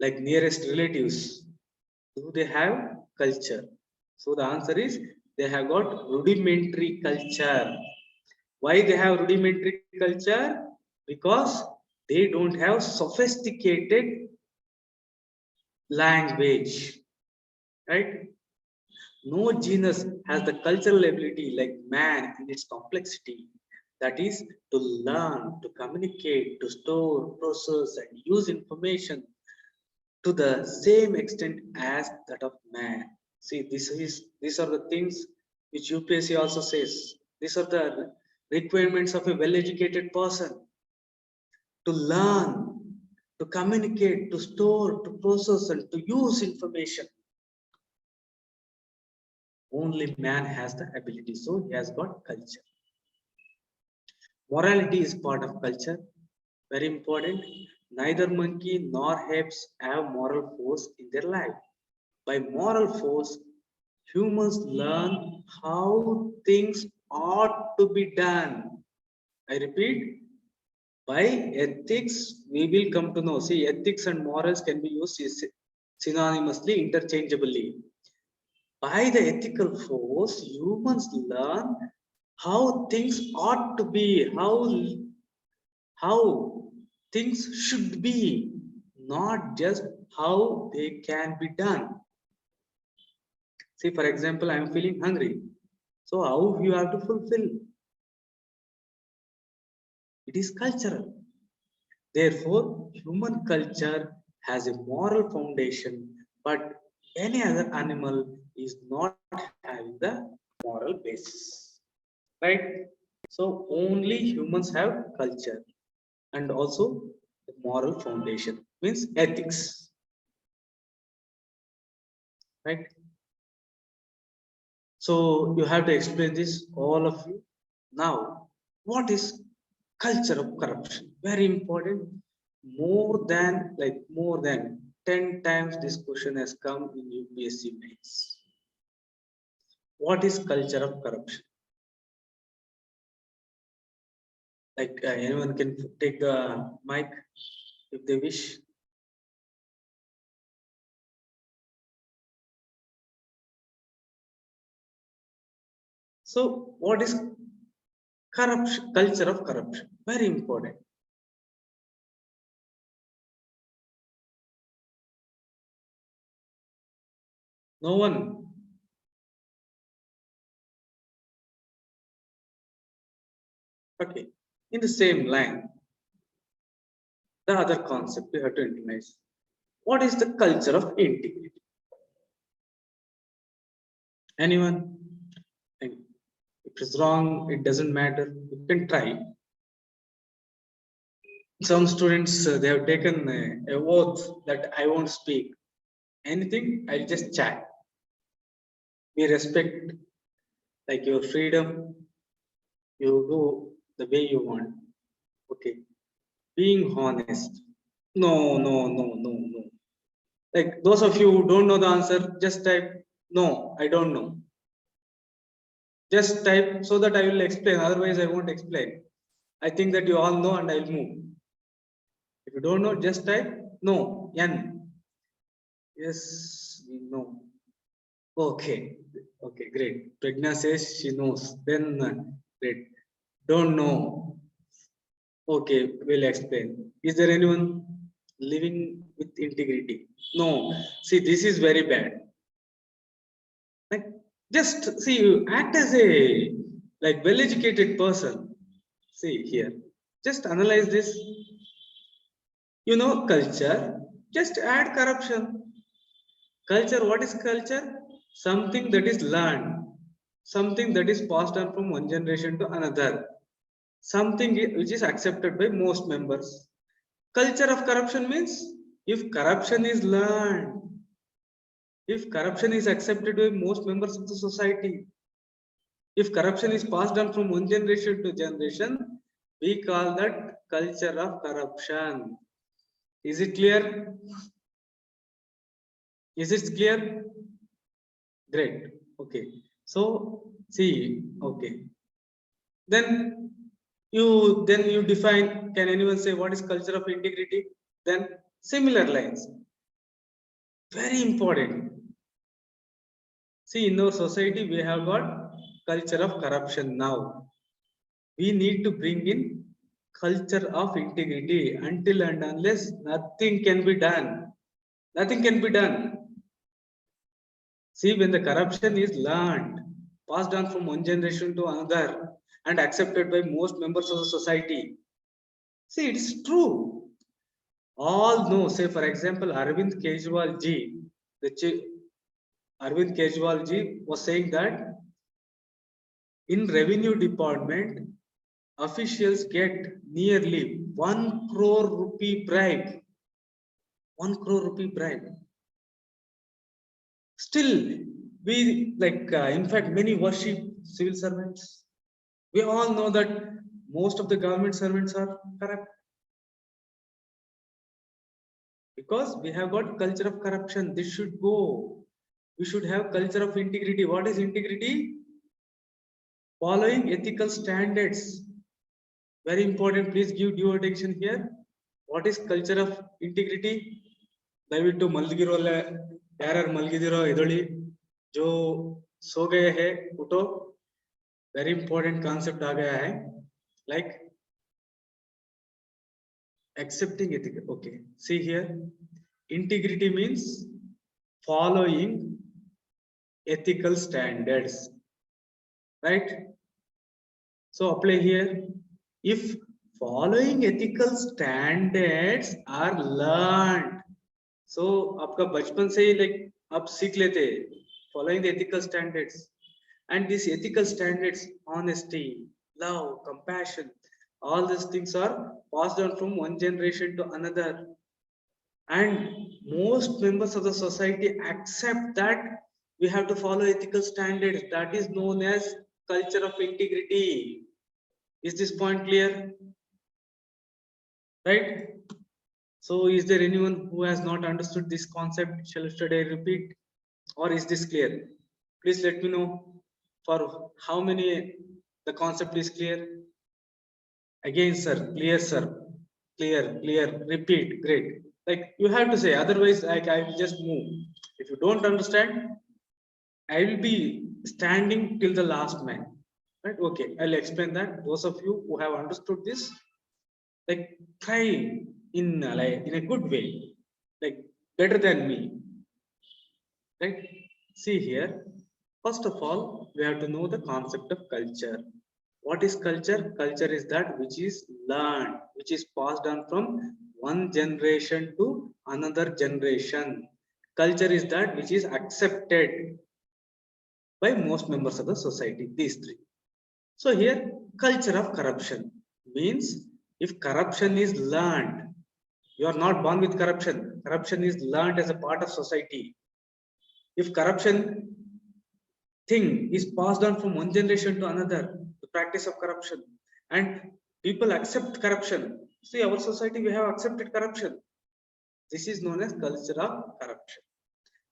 like nearest relatives, do they have culture? So the answer is they have got rudimentary culture. Why they have rudimentary culture? Because they don't have sophisticated language, right? No genus has the cultural ability like man in its complexity. That is to learn, to communicate, to store, process, and use information to the same extent as that of man. See, these are the things which UPSC also says. These are the requirements of a well-educated person: to learn, to communicate, to store, to process, and to use information. Only man has the ability, so he has got culture. Morality is part of culture. Very important. Neither monkey nor apes have moral force in their life. By moral force, humans learn how things ought to be done. I repeat, by ethics, we will come to know. See, ethics and morals can be used synonymously, interchangeably. By the ethical force, humans learn how things ought to be, how things should be, not just how they can be done. See, for example, I am feeling hungry. So how you have to fulfill? It is cultural. Therefore, human culture has a moral foundation, but any other animal is not having the moral basis. Right? So only humans have culture and also the moral foundation, means ethics. Right? So you have to explain this, all of you. Now, what is culture of corruption? Very important. More than 10 times this question has come in UPSC mains. What is culture of corruption? Like anyone can take the mic if they wish. So, what is corruption? Culture of corruption. Very important. No one. Okay. In the same line, the other concept we have to internalize. What is the culture of integrity? Anyone? If it's wrong, it doesn't matter. You can try. Some students they have taken a oath that I won't speak anything. I'll just chat. We respect like your freedom. You do the way you want. Okay. Being honest. No, no, no, no, no. Like those of you who don't know the answer, just type no, I don't know. Just type so that I will explain. Otherwise, I won't explain. I think that you all know and I'll move. If you don't know, just type no, N. Yes, we know. Okay. Okay, great. Pragna says she knows. Then, great. Don't know. Okay, we'll explain. Is there anyone living with integrity? No. See, this is very bad. Like, just see, you act as a like well-educated person. See here. Just analyze this. You know, culture. Just add corruption. Culture. What is culture? Something that is learned. Something that is passed on from one generation to another. Something which is accepted by most members. Culture of corruption means if corruption is learned, if corruption is accepted by most members of the society, if corruption is passed on from one generation to generation, we call that culture of corruption. Is it clear? Is it clear? Great. Okay. So see, okay. Then you define, can anyone say what is culture of integrity? Then similar lines. Very important. See, in our society, we have got culture of corruption now. We need to bring in culture of integrity. Until and unless nothing can be done. Nothing can be done. See, when the corruption is learned, passed on from one generation to another, and accepted by most members of the society. See, it's true. All know, say for example, Arvind Kejriwal ji, Arvind Kejriwal ji was saying that in revenue department, officials get nearly 1 crore rupee bribe. 1 crore rupee bribe. Still, we like, in fact, many worship civil servants. We all know that most of the government servants are corrupt. Because we have got culture of corruption. This should go. We should have culture of integrity. What is integrity? Following ethical standards. Very important. Please give due attention here. What is culture of integrity? ದಯವಿಟ್ಟು ಮಲಗಿರೋಲ್ಲ ಯಾರು ಮಲಗಿದಿರೋ ಎದೊಳಿ जो सो गए हैं उठो. Very important concept आ गया है. Like accepting ethical. Okay, see here, integrity means following ethical standards, right? So apply here. If following ethical standards are learned, so आपका बचपन से ही like आप सीख लेते following the ethical standards, and these ethical standards, honesty, love, compassion, all these things are passed on from one generation to another, and most members of the society accept that we have to follow ethical standards. That is known as culture of integrity. Is this point clear? Right? So is there anyone who has not understood this concept? Should I repeat, or is this clear? Please let me know for how many the concept is clear. Again, sir, clear, sir, clear, clear, repeat. Great. Like you have to say, otherwise like I will just move. If you don't understand, I will be standing till the last man. Right? Okay, I'll explain that. Those of you who have understood this, like try in like in a good way, like better than me. Right? See here, first of all, we have to know the concept of culture. What is culture? Culture is that which is learned, which is passed on from one generation to another generation. Culture is that which is accepted by most members of the society. These three. So here, culture of corruption means if corruption is learned, you are not born with corruption. Corruption is learned as a part of society. If corruption thing is passed on from one generation to another, the practice of corruption, and people accept corruption. See, our society, we have accepted corruption. This is known as culture of corruption.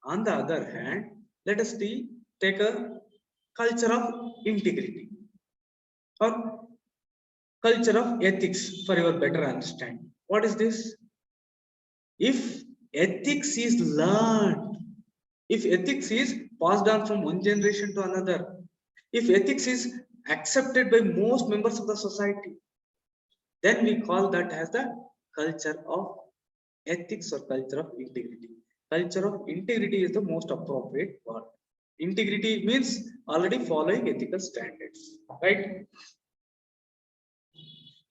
On the other hand, let us take a culture of integrity or culture of ethics for your better understanding. What is this? If ethics is learned, if ethics is passed on from one generation to another. If ethics is accepted by most members of the society, then we call that as the culture of ethics or culture of integrity. Culture of integrity is the most appropriate word. Integrity means already following ethical standards, right?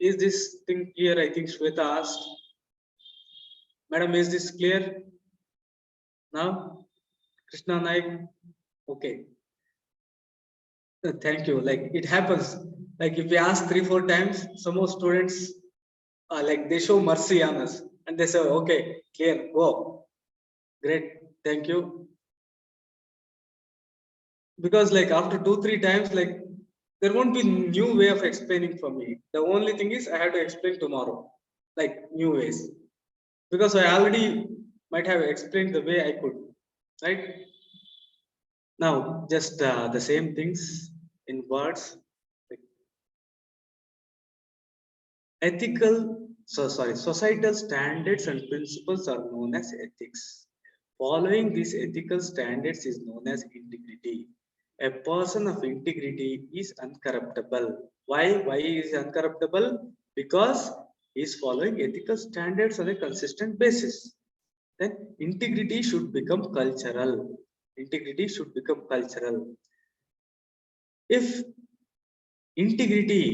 Is this thing clear? I think Shweta asked. Madam, is this clear now? Krishna Naik, okay. Thank you. Like it happens. Like if we ask 3-4 times, some more students like they show mercy on us and they say, okay, clear, go. Great, thank you. Because like after 2-3 times, like there won't be new way of explaining for me. The only thing is I have to explain tomorrow, like new ways. Because I already might have explained the way I could, right? Now, just the same things in words. Like societal standards and principles are known as ethics. Following these ethical standards is known as integrity. A person of integrity is uncorruptible. Why? Why is he uncorruptible? Because he is following ethical standards on a consistent basis. Then integrity should become cultural. Integrity should become cultural. If integrity,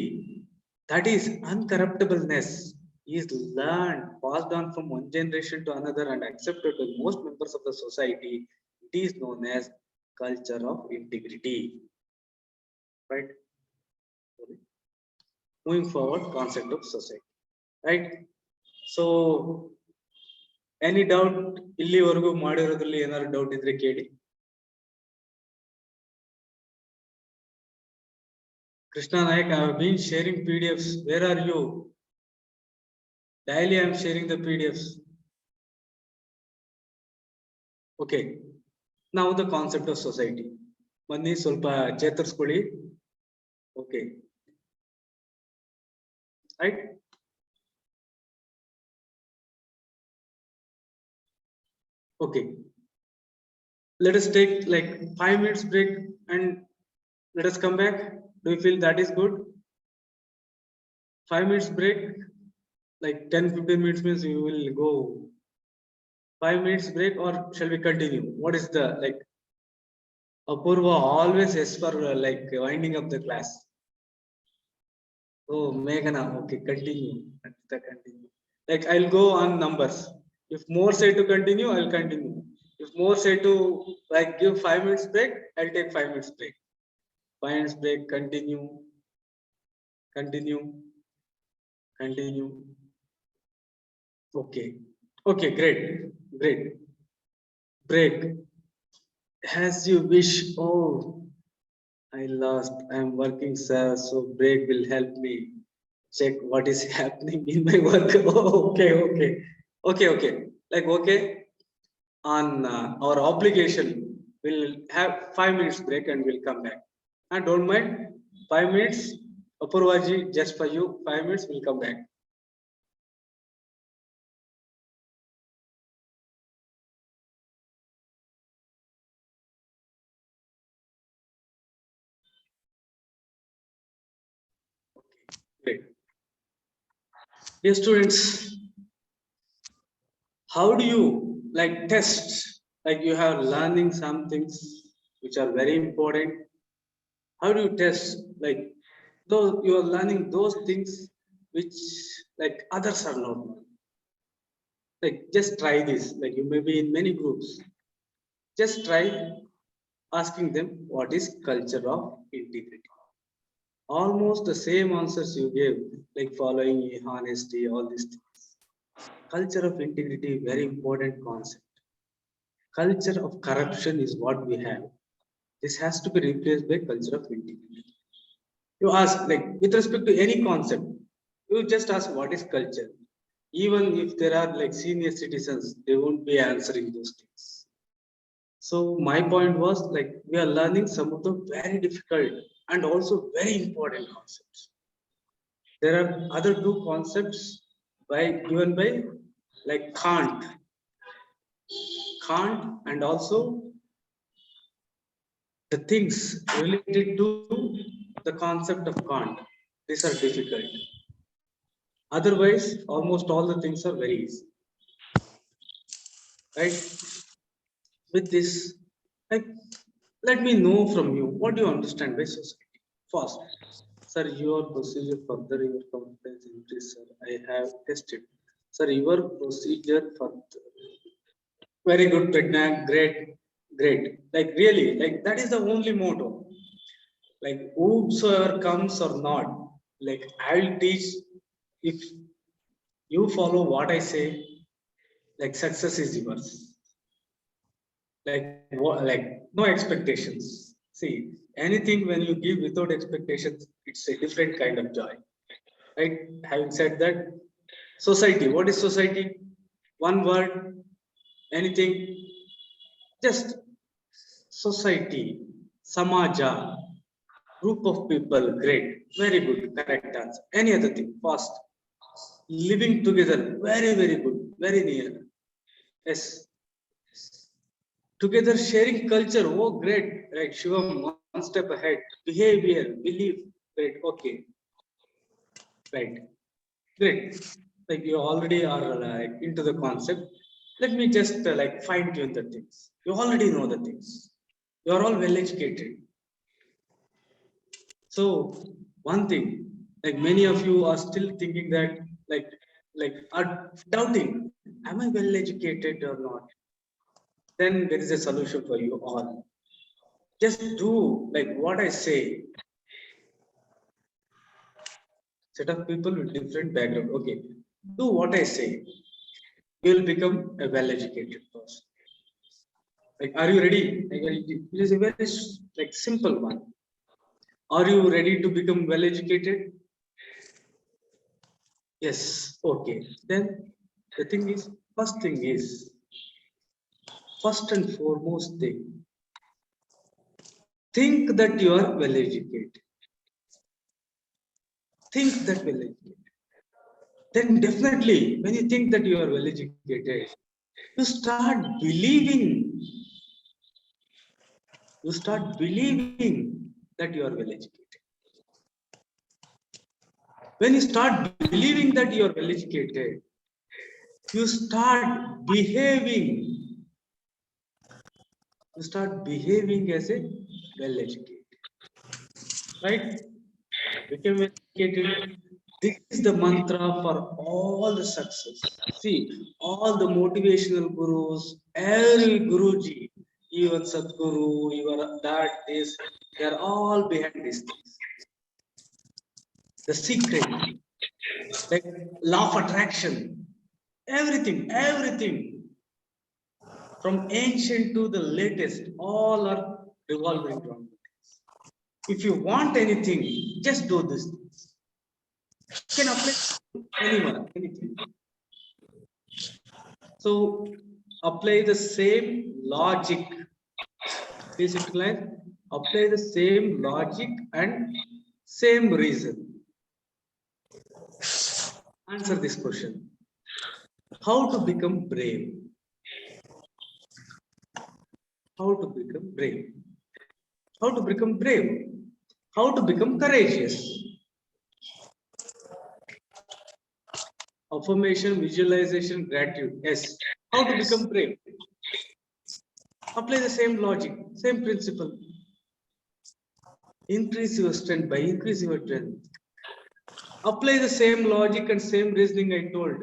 that is uncorruptibleness, is learned, passed on from one generation to another and accepted by most members of the society, it is known as culture of integrity. Right? Moving forward, concept of society. Right? So, any doubt? ಇಲ್ಲಿವರೆಗೂ ಮಾಡಿರೋದ್ರಲ್ಲಿ ಏನಾದ್ರು doubt ಇದ್ರೆ ಕೇಳಿ. Krishna Naik, I have been sharing PDFs. Where are you? Daily I am sharing the PDFs. Okay. Now the concept of society. Mani solpa chetarskoli. Okay. Right? Okay. Let us take like 5 minutes break and let us come back. Do you feel that is good? 5 minutes break, like 10-15 minutes means we will go 5 minutes break, or shall we continue? What is the like? Apurva always yes for like winding up the class. Oh, Meghana, okay, continue. Continue. Like I'll go on numbers. If more say to continue, I'll continue. If more say to like give 5 minutes break, I'll take 5 minutes break. 5 minutes break, continue, continue, continue. Okay, okay, great, great. Break. As you wish. Oh, I lost. I'm working, sir. So break will help me check what is happening in my work. Oh, okay, okay, okay, okay. Like okay, on our obligation, we'll have 5 minutes break and we'll come back. And don't mind, 5 minutes. Apurvaji, just for you, 5 minutes. We'll come back. Great. Dear students, how do you like test? Like you have learning some things which are very important. How do you test? Like though you are learning those things which like others are not learning. Like just try this. Like you may be in many groups. Just try asking them what is culture of integrity. Almost the same answers you gave, like following honesty, all these things. Culture of integrity, very important concept. Culture of corruption is what we have. This has to be replaced by culture of integrity. You ask, like, with respect to any concept, you just ask what is culture. Even if there are like senior citizens, they won't be answering those things. So my point was like we are learning some of the very difficult and also very important concepts. There are other two concepts given by like Kant and also the things related to the concept of Kant, these are difficult. Otherwise, almost all the things are very easy. Right? With this, like, let me know from you, what do you understand by society? First, sir, your procedure further your competence increase, sir. I have tested. Sir, your procedure further. Very good, Pratna. Great, great. Like really, like that is the only motto. Like whosoever comes or not, like I'll teach. If you follow what I say, like success is yours. Like what? Like no expectations. See, anything when you give without expectations, it's a different kind of joy. Right? Having said that, society. What is society? One word. Anything. Just society. Samaja. Group of people. Great. Very good. Correct answer. Any other thing? Fast. Living together. Very, very good. Very near. Yes. Together sharing culture. Oh, great. Right. Shivam, one step ahead. Behavior. Belief. Great. Okay. Right. Great. Like you already are like into the concept. Let me just like fine tune the things. You already know the things. You are all well educated. So one thing, like many of you are still thinking that like are doubting, am I well educated or not? Then there is a solution for you all. Just do like what I say. Set of people with different background. Okay, do what I say. You will become a well-educated person. Like, are you ready? Like, it is a very like simple one. Are you ready to become well-educated? Yes. Okay. Then the thing is, first and foremost thing, think that you are well-educated. Think that well-educated. Then definitely, when you think that you are well-educated, you start believing. You start believing that you are well-educated. When you start believing that you are well educated, you start behaving. You start behaving as a well educated. Right? Become well educated. This is the mantra for all the success. See, all the motivational gurus, every Guruji, even Sadguru, even that, this, they are all behind these things. The secret, like law of attraction, everything from ancient to the latest, all are revolving around things. If you want anything, just do these things. You can apply to anyone, anything. So apply the same logic. Please utilize, apply the same logic and same reason. Answer this question. How to become brave? How to become brave? How to become brave? How to become courageous? Affirmation, visualization, gratitude. Yes. How to become brave? Apply the same logic, same principle. Increase your strength by increase your strength. Apply the same logic and same reasoning I told.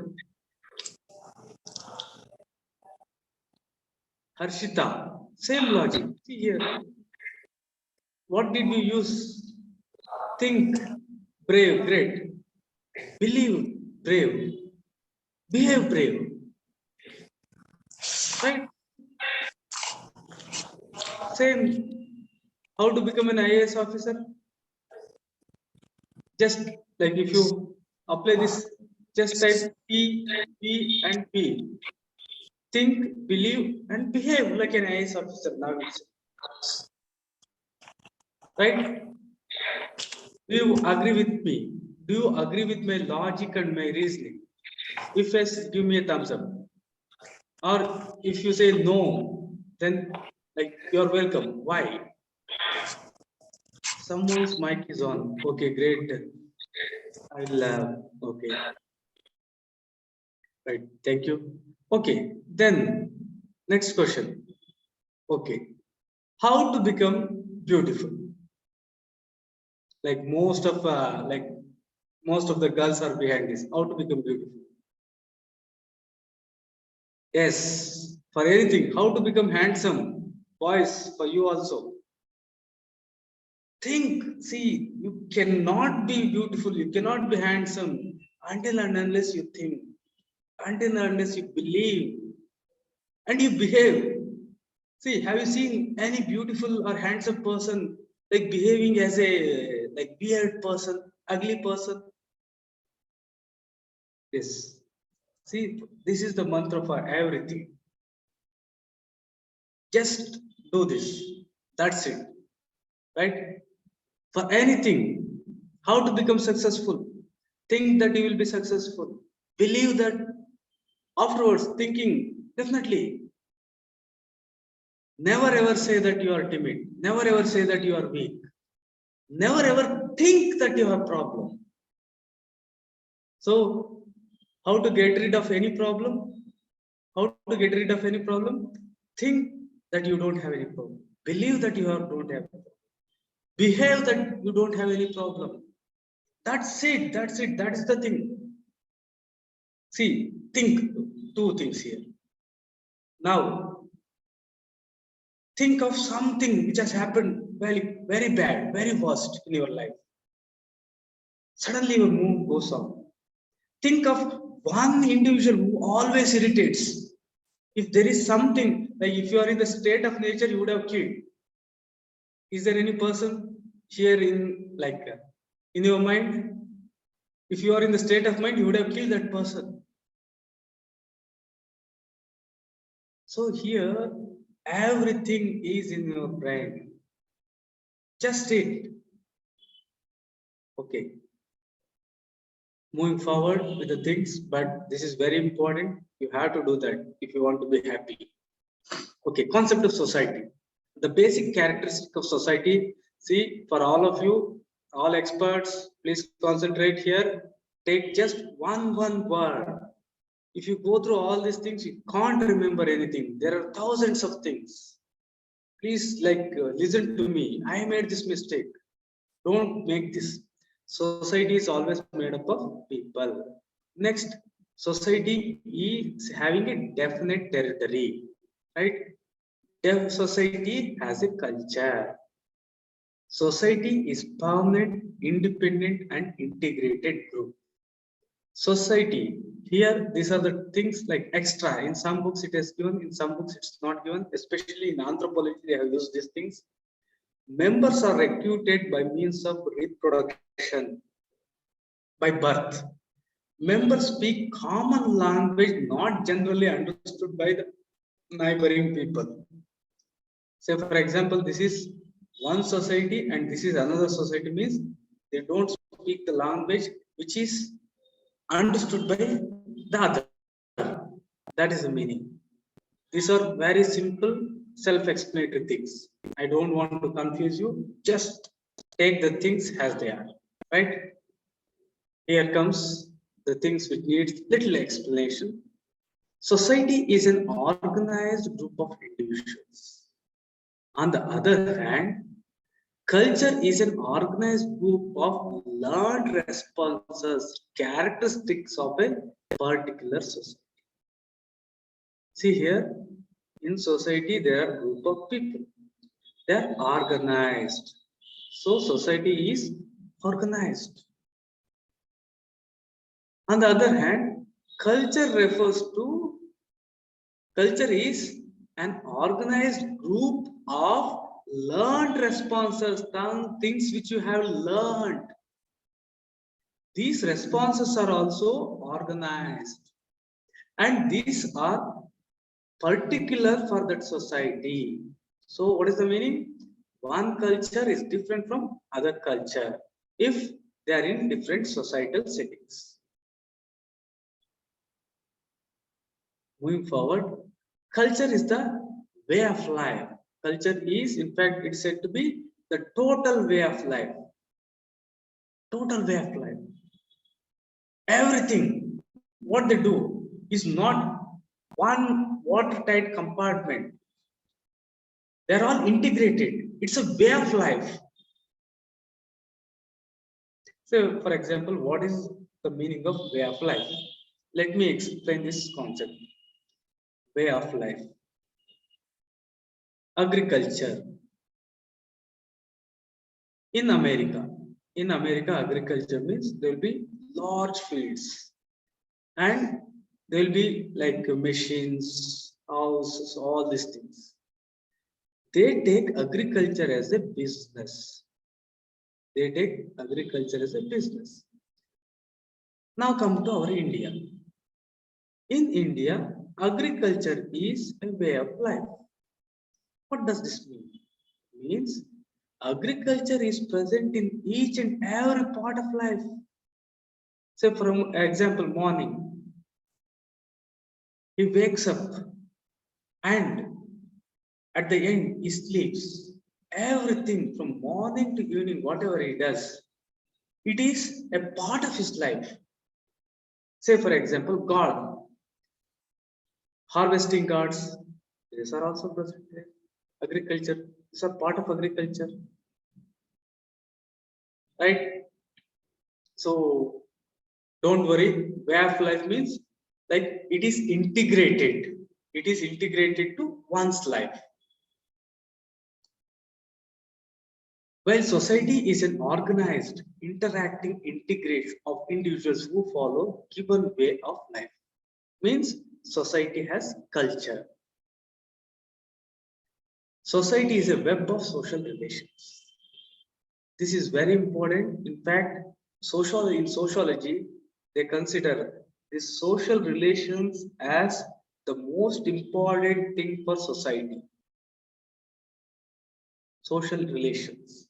Harshita, same logic. See here. What did you use? Think, brave, great. Believe, brave. Behave, brave. Right? Same. How to become an IAS officer? Just like if you apply this, just type P, P, and P. Think, believe, and behave like an IAS officer now. Right? Do you agree with me? Do you agree with my logic and my reasoning? If yes, give me a thumbs up. Or if you say no, then like you're welcome. Why? Someone's mic is on. Okay, great. I'll, okay. Right, thank you. Okay, then next question. Okay, how to become beautiful? Like most of the girls are behind this. How to become beautiful? Yes, for anything. How to become handsome? Boys, for you also. Think, see, you cannot be beautiful, you cannot be handsome until and unless you think, until and unless you believe and you behave. See, have you seen any beautiful or handsome person like behaving as a like weird person, ugly person? Yes. See, this is the mantra for everything. Just do this. That's it. Right? For anything, how to become successful? Think that you will be successful. Believe that afterwards, thinking definitely. Never ever say that you are timid. Never ever say that you are weak. Never ever think that you have problem. So, how to get rid of any problem? How to get rid of any problem? Think that you don't have any problem. Believe that you don't have. Behave that you don't have any problem. That's it. That's it. That's the thing. See, think two things here. Now, think of something which has happened very, very bad, very worst in your life. Suddenly your mood goes on. Think of one individual who always irritates. If there is something, like if you are in the state of nature, you would have killed. Is there any person here in your mind? If you are in the state of mind, you would have killed that person. So here, everything is in your brain. Just it. Okay. Moving forward with the things, but this is very important. You have to do that if you want to be happy. Okay, concept of society. The basic characteristic of society. See, for all of you, all experts, please concentrate here. Take just one word. If you go through all these things, you can't remember anything. There are thousands of things. Please, listen to me. I made this mistake. Don't make this. Society is always made up of people. Next, society is having a definite territory, right? Society has a culture. Society is permanent, independent, and integrated group. Society, here, these are the things like extra. In some books it is given, in some books it's not given, especially in anthropology, they have used these things. Members are recruited by means of reproduction, by birth. Members speak common language not generally understood by the neighboring people. Say, for example, this is one society and this is another society, means they don't speak the language which is understood by the other. That is the meaning. These are very simple, self-explanatory things. I don't want to confuse you. Just take the things as they are. Right? Here comes the things which need little explanation. Society is an organized group of individuals. On the other hand, culture is an organized group of learned responses, characteristics of a particular society. See here, in society, there are a group of people. They are organized. So society is organized. On the other hand, culture is an organized group of learned responses, things which you have learned. These responses are also organized, and these are particular for that society. So what is the meaning? One culture is different from other culture if they are in different societal settings. Moving forward, culture is the way of life. Culture is, in fact, it's said to be the total way of life. Total way of life. Everything, what they do is not one watertight compartment. They're all integrated. It's a way of life. So, for example, what is the meaning of way of life? Let me explain this concept. Way of life. Agriculture. In America, agriculture means there will be large fields and there will be like machines, houses, all these things. They take agriculture as a business. They take agriculture as a business. Now come to our India. In India, agriculture is a way of life. What does this mean? It means agriculture is present in each and every part of life. Say, for example, morning, he wakes up and at the end he sleeps. Everything from morning to evening, whatever he does, it is a part of his life. Say, for example, God, harvesting gods, these are also present there. Agriculture, these are part of agriculture. Right? So don't worry, way of life means like it is integrated. It is integrated to one's life. While society is an organized, interacting integration of individuals who follow given way of life. Means society has culture. Society is a web of social relations. This is very important. In fact, in sociology, they consider these social relations as the most important thing for society. Social relations.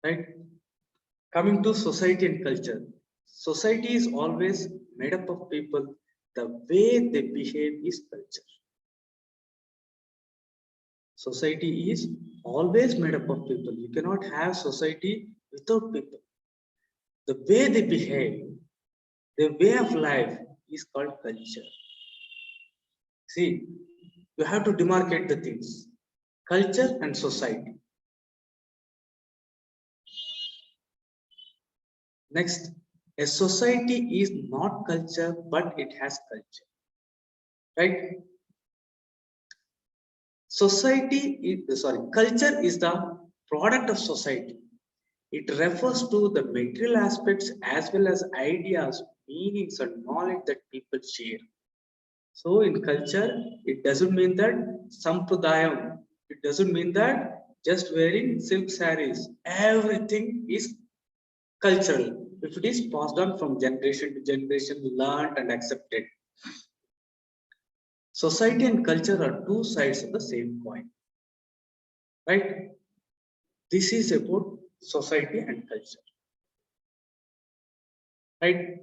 Right? Coming to society and culture. Society is always made up of people. The way they behave is culture. Society is always made up of people. You cannot have society without people. The way they behave, their way of life is called culture. See, you have to demarcate the things. Culture and society. Next, a society is not culture, but it has culture. Right? Culture is the product of society. It refers to the material aspects as well as ideas, meanings, and knowledge that people share. So, in culture, it doesn't mean that sampradayam, it doesn't mean that just wearing silk sarees. Everything is cultural. If it is passed on from generation to generation, learned and accepted. Society and culture are two sides of the same coin. Right? This is about society and culture. Right?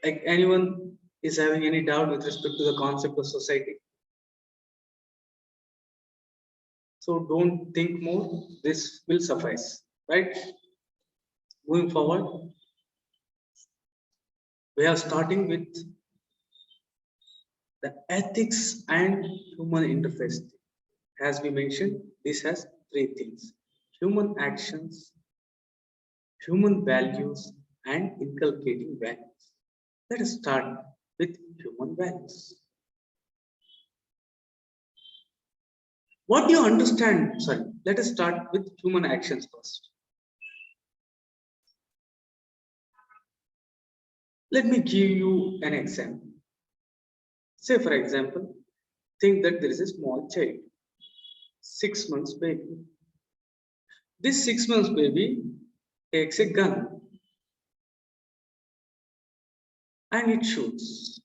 Like anyone is having any doubt with respect to the concept of society? So don't think more, this will suffice. Right? Moving forward, we are starting with the ethics and human interface. As we mentioned, this has three things: human actions, human values, and inculcating values. Let us start with human values. What do you understand? Sorry, let us start with human actions first. Let me give you an example. Say, for example, think that there is a small child, 6 months baby. This 6 months baby takes a gun and it shoots.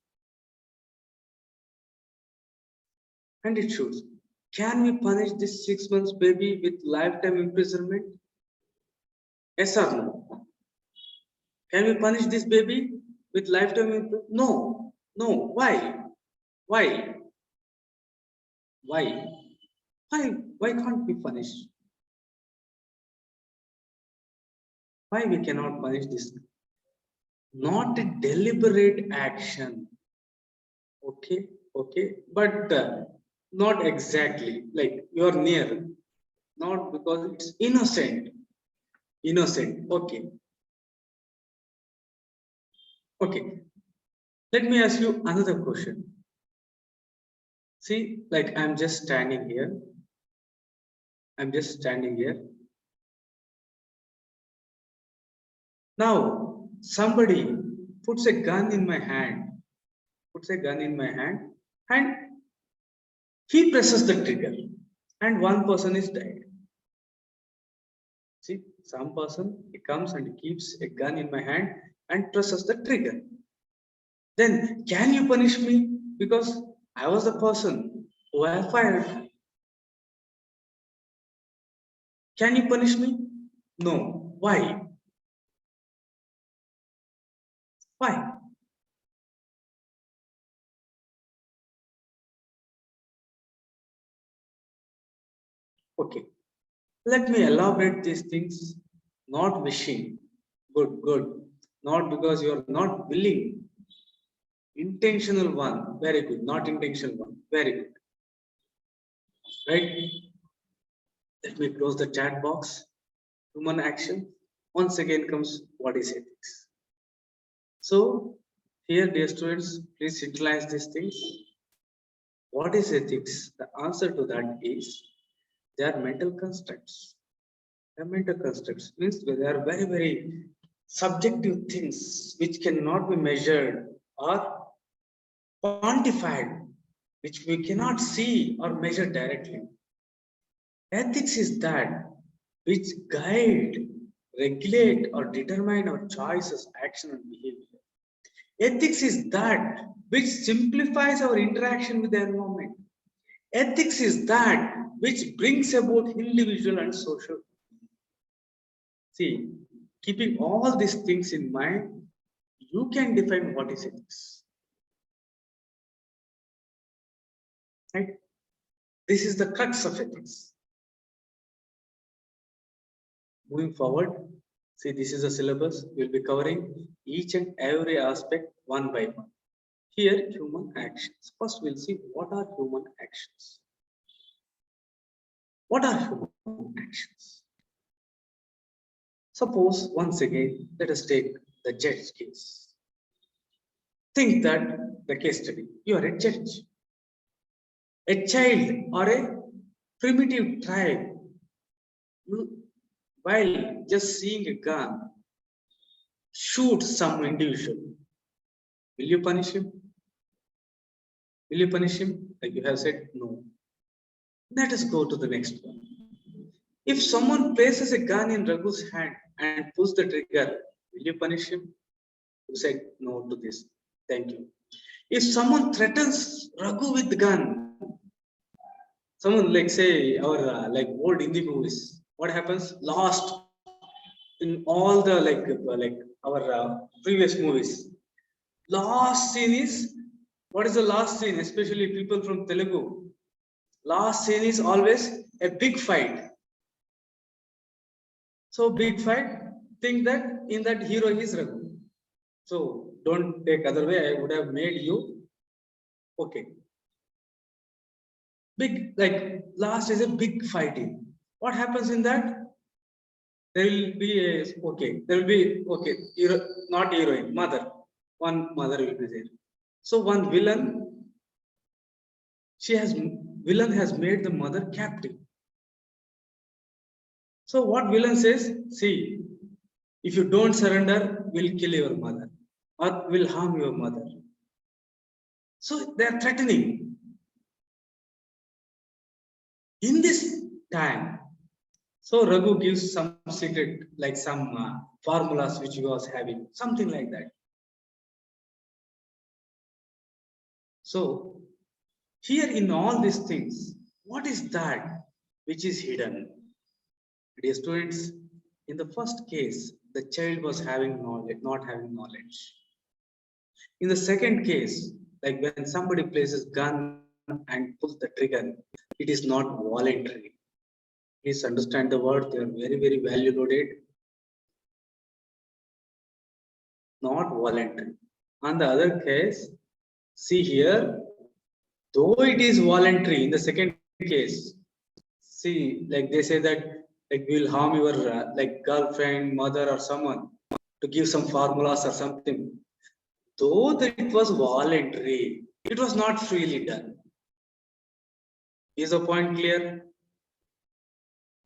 And it shoots. Can we punish this 6 months baby with lifetime imprisonment? Yes or no? Can we punish this baby with lifetime imprisonment? No. No. Why? Why? Why? Why can't we punish? Why we cannot punish this? Not a deliberate action. Okay, but not exactly. Like you are near, not because it's innocent. Innocent. Okay. Let me ask you another question. See, like I'm just standing here. I'm just standing here. Now, somebody puts a gun in my hand, and he presses the trigger, and one person is died. See, some person, he comes and he keeps a gun in my hand and presses the trigger. Then, can you punish me? Because I was the person who I fired. Can you punish me? No. Why? Why? Okay. Let me elaborate these things. Not wishing. Good. Not because you are not willing. Intentional one. Very good. Not intentional one. Very good. Right? Let me close the chat box. Human action. Once again comes what is ethics. So, here, dear students, please utilize these things. What is ethics? The answer to that is they are mental constructs. They are mental constructs means they are very subjective things which cannot be measured or quantified, which we cannot see or measure directly. Ethics is that which guide, regulate, or determine our choices, action, and behavior. Ethics is that which simplifies our interaction with the environment. Ethics is that which brings about individual and social. See, keeping all these things in mind, you can define what is ethics. Right? This is the crux of ethics. Moving forward, see, this is a syllabus. We'll be covering each and every aspect one by one. Here, human actions. First, we'll see what are human actions. What are human actions? Suppose, once again, let us take the judge case. Think that the case study. You are a judge. A child or a primitive tribe, while just seeing a gun, shoots some individual. Will you punish him? Will you punish him? Like you have said, no. Let us go to the next one. If someone places a gun in Raghu's hand and pulls the trigger, will you punish him? You said no to this. Thank you. If someone threatens Raghu with the gun, someone like say our like old Hindi movies, what happens? Last in all the like our previous movies, last scene is what is the last scene? Especially people from Telugu. Last scene is always a big fight. So big fight. Think that in that hero is Raghu. So don't take other way. I would have made you okay. Big like last is a big fighting. What happens in that? There will be a okay. There will be okay. Hero, not heroine, mother. One mother will be there. So one villain. Villain has made the mother captive. So what villain says? See, if you don't surrender, we'll kill your mother or will harm your mother. So they are threatening. In this time, so Raghu gives some secret, like some formulas which he was having, something like that. So here in all these things, what is that which is hidden? Dear students, in the first case, the child was having knowledge, not having knowledge. In the second case, like when somebody places gun and pulls the trigger, It is not voluntary. Please understand the word, they are very, very value loaded. Not voluntary. On the other case, see here, though it is voluntary in the second case, see, like they say that like we will harm your like girlfriend, mother, or someone to give some formulas or something. Though that it was voluntary, it was not freely done. Is the point clear?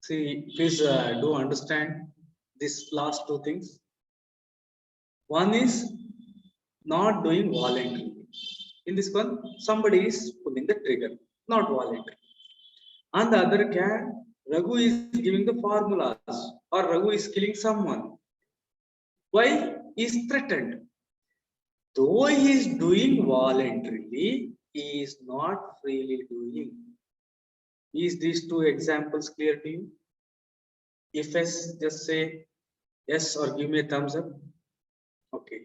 See, please do understand these last two things. One is not doing voluntarily. In this one, somebody is pulling the trigger, not voluntary. On the other hand, Raghu is giving the formulas, or Raghu is killing someone. Why? He is threatened. Though he is doing voluntarily, he is not freely doing. Is these two examples clear to you? If yes, just say yes or give me a thumbs up. Okay.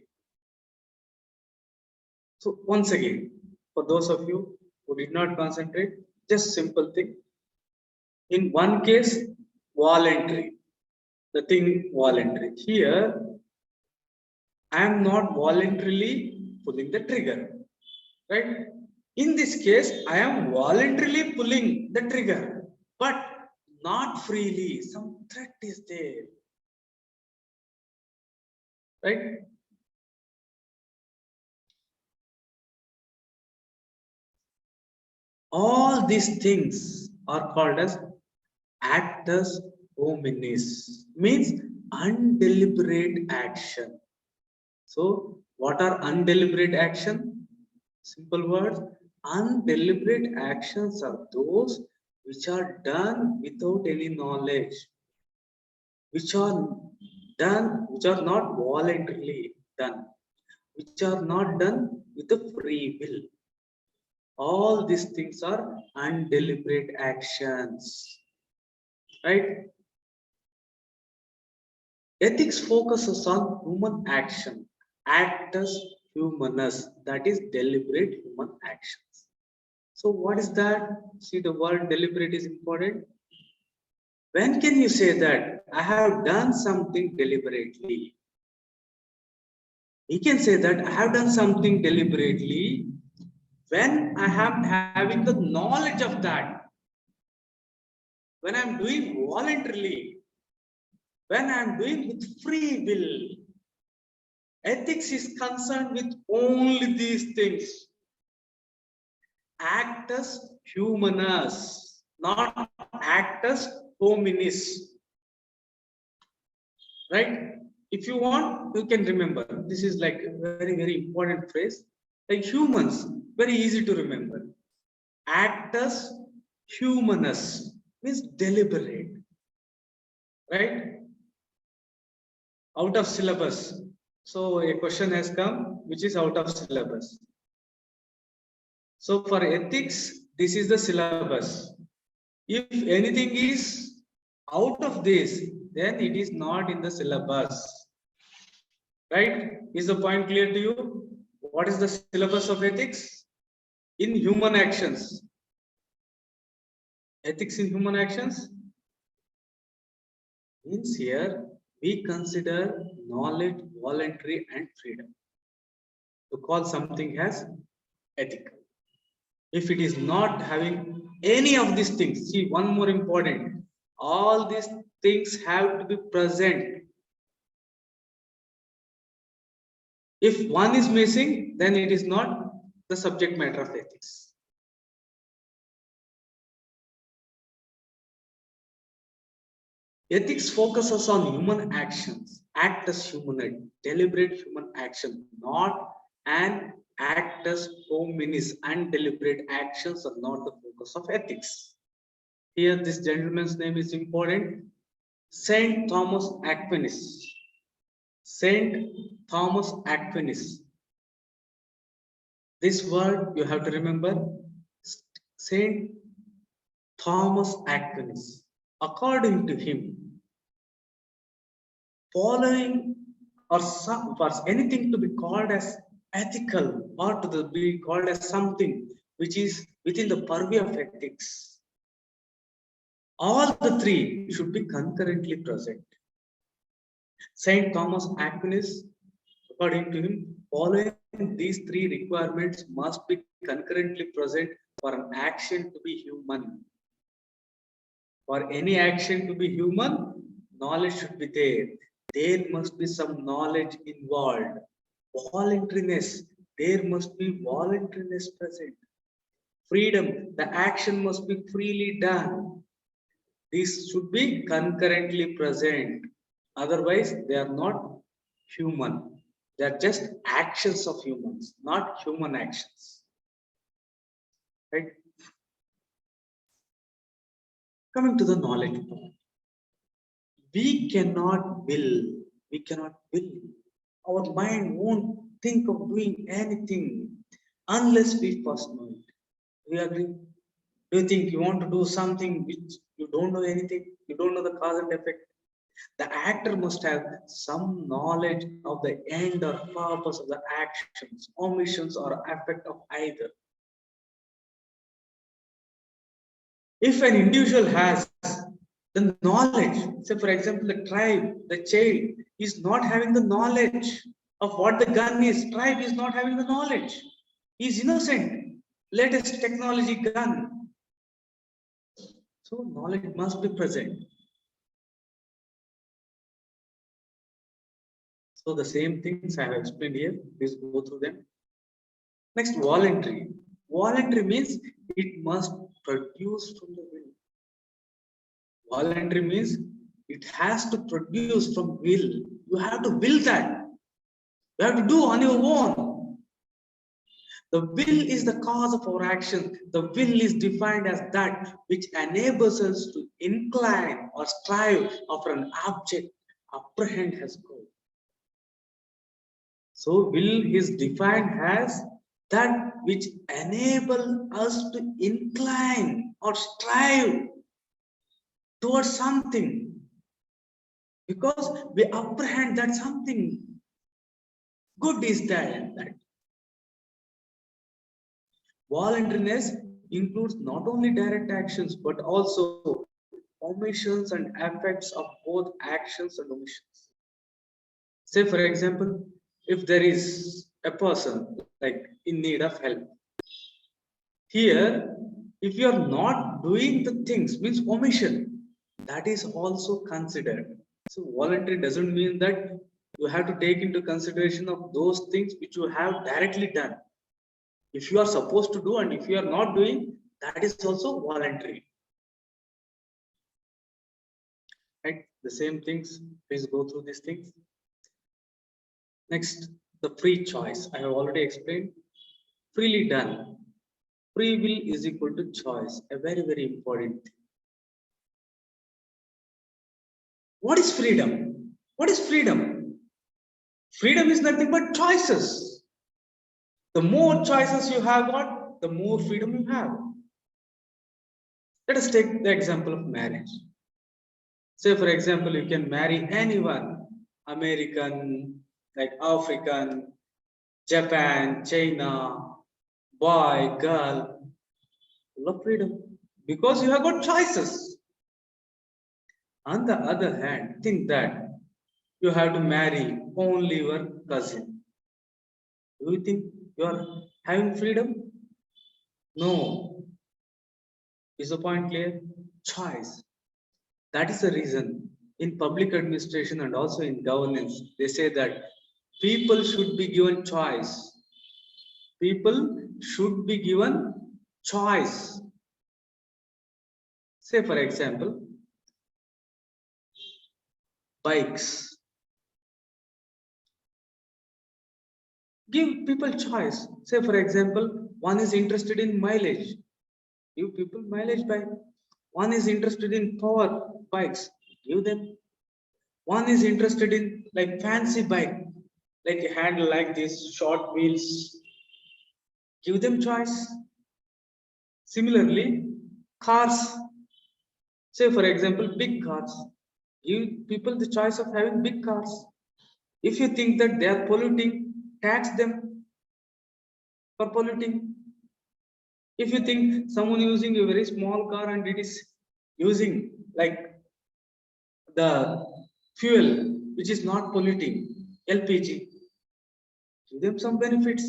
So once again, for those of you who did not concentrate, just simple thing. In one case, voluntary, the thing voluntary. Here, I am not voluntarily pulling the trigger, right? In this case, I am voluntarily pulling the trigger, but not freely. Some threat is there, right? All these things are called as actus hominis, means undeliberate action. So, what are undeliberate action? Simple words. Undeliberate actions are those which are done without any knowledge, which are done, which are not voluntarily done, which are not done with a free will. All these things are undeliberate actions, right? Ethics focuses on human action, actus humanus, that is deliberate human actions. So what is that? See, the word deliberate is important. When can you say that I have done something deliberately? We can say that I have done something deliberately when I am having the knowledge of that. When I am doing voluntarily, when I am doing with free will. Ethics is concerned with only these things. Actus humanus, not actus hominis. Right? If you want, you can remember. This is like a very, very important phrase. Like humans, very easy to remember. Actus humanus means deliberate. Right? Out of syllabus. So a question has come which is out of syllabus. So for ethics, this is the syllabus. If anything is out of this, then it is not in the syllabus. Right? Is the point clear to you? What is the syllabus of ethics? In human actions. Ethics in human actions means here we consider knowledge, voluntary, and freedom to call something as ethical. If it is not having any of these things, see, one more important, all these things have to be present. If one is missing, then it is not the subject matter of ethics. Ethics focuses on human actions, actus humanum, deliberate human action, not an actus hominis. Undeliberate actions are not the focus of ethics. Here, this gentleman's name is important. Saint Thomas Aquinas. Saint Thomas Aquinas. This word you have to remember. Saint Thomas Aquinas. According to him, following or for anything to be called as ethical or to be called as something which is within the purview of ethics, All the three should be concurrently present. Saint Thomas Aquinas, according to him, following these three requirements must be concurrently present for an action to be human. For any action to be human, knowledge should be there. There must be some knowledge involved. Voluntariness, there must be voluntariness present. Freedom, the action must be freely done. These should be concurrently present. Otherwise, they are not human. They are just actions of humans, not human actions. Right? Coming to the knowledge part. We cannot will. Our mind won't think of doing anything unless we first know it. Do you agree? Do you think you want to do something which you don't know anything? You don't know the cause and effect? The actor must have some knowledge of the end or purpose of the actions, omissions, or effect of either. If an individual has the knowledge, say for example, the tribe, the child is not having the knowledge of what the gun is, tribe is not having the knowledge, he is innocent, latest technology gun. So knowledge must be present. So the same things I have explained here, please go through them. Next, voluntary. Voluntary means it must produce from the will. Voluntary means it has to produce from will. You have to will that. You have to do on your own. The will is the cause of our action. The will is defined as that which enables us to incline or strive after an object, apprehend as goal. So will is defined as that which enable us to incline or strive towards something, because we apprehend that something good is there in that. Voluntariness includes not only direct actions but also omissions and effects of both actions and omissions. Say for example, if there is a person like in need of help, here if you are not doing the things, means omission, that is also considered. So voluntary doesn't mean that you have to take into consideration of those things which you have directly done. If you are supposed to do and if you are not doing, that is also voluntary. Right? The same things, please go through these things. Next, the free choice. I have already explained. Freely done. Free will is equal to choice. A very, very important thing. What is freedom? What is freedom? Freedom is nothing but choices. The more choices you have got, the more freedom you have. Let us take the example of marriage. Say, for example, you can marry anyone, American, like African, Japan, China, boy, girl, full of freedom, because you have got choices. On the other hand, think that you have to marry only your cousin. Do you think you are having freedom? No. Is the point clear? Choice. That is the reason in public administration and also in governance, they say that people should be given choice. People should be given choice. Say, for example, bikes. Give people choice. Say, for example, one is interested in mileage. Give people mileage bike. One is interested in power bikes. Give them. One is interested in like fancy bike, like a handle like this, short wheels. Give them choice. Similarly, cars. Say, for example, big cars. Give people the choice of having big cars. If you think that they are polluting, tax them for polluting. If you think someone using a very small car and it is using like the fuel which is not polluting, LPG, give them some benefits.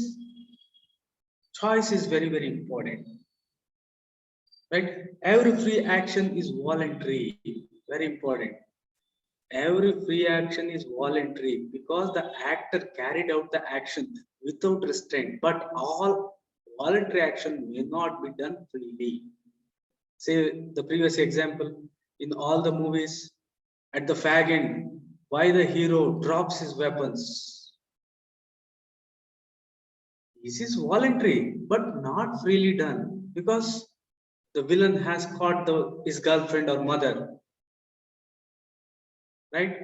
Choice is very, very important, right? Every free action is voluntary, very important. Every free action is voluntary because the actor carried out the action without restraint, but all voluntary action may not be done freely. Say the previous example, in all the movies, at the fag end, why the hero drops his weapons? This is voluntary, but not freely done because the villain has caught his girlfriend or mother, right?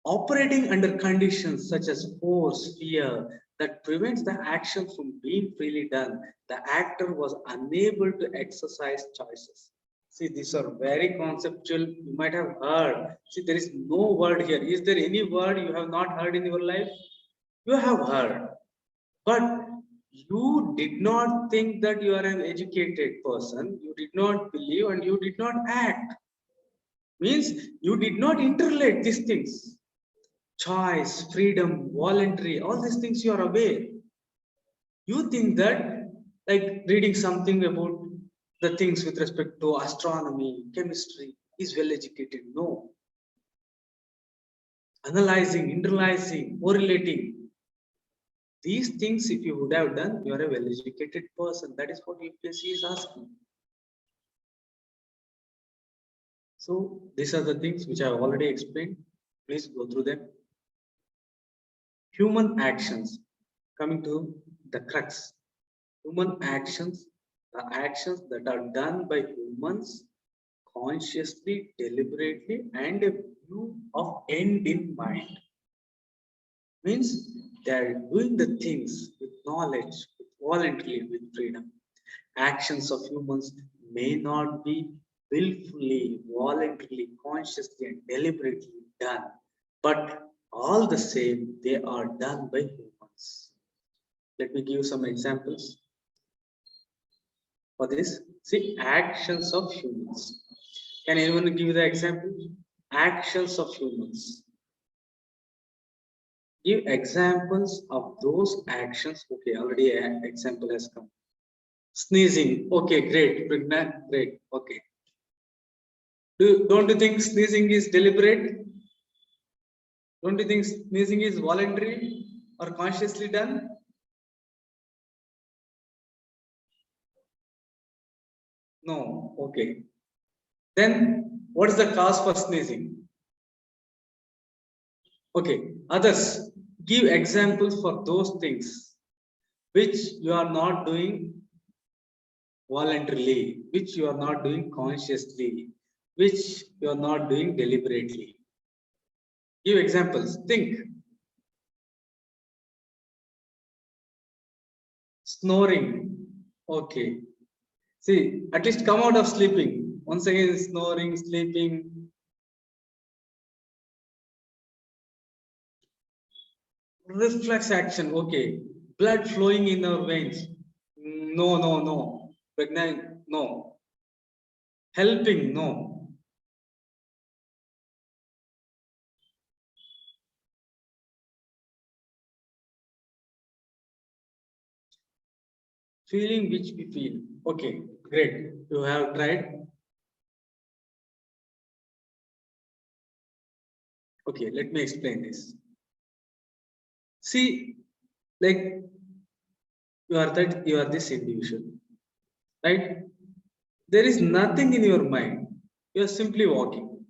Operating under conditions such as force, fear, that prevents the action from being freely done, the actor was unable to exercise choices. See, these are very conceptual. You might have heard. See, there is no word here. Is there any word you have not heard in your life? You have heard. But you did not think that you are an educated person. You did not believe and you did not act. Means you did not interrelate these things. Choice, freedom, voluntary, all these things you are aware. You think that like reading something about the things with respect to astronomy, chemistry is well educated. No. Analyzing, internalizing, correlating. These things, if you would have done, you are a well educated person. That is what UPSC is asking. So these are the things which I have already explained. Please go through them. Human actions. Coming to the crux. Human actions, the actions that are done by humans consciously, deliberately, and a view of end in mind. Means they are doing the things with knowledge, with voluntarily, with freedom. Actions of humans may not be willfully, voluntarily, consciously, and deliberately done, but all the same, they are done by humans. Let me give some examples for this. See, actions of humans. Can anyone give the example? Actions of humans. Give examples of those actions. Okay, already an example has come. Sneezing. Okay, great. Great. Okay. Don't you think sneezing is deliberate? Don't you think sneezing is voluntary or consciously done? No. Okay. Then what is the cause for sneezing? Okay. Others, give examples for those things which you are not doing voluntarily, which you are not doing consciously, which you are not doing deliberately. Give examples. Think. Snoring. Okay. See, at least come out of sleeping. Once again, snoring, sleeping. Reflex action. Okay. Blood flowing in our veins. No, no, no. Pregnant. No. Helping. No. Feeling which we feel. Okay. Great. You have tried. Okay. Let me explain this. See, like you are this individual, right? There is nothing in your mind. You are simply walking.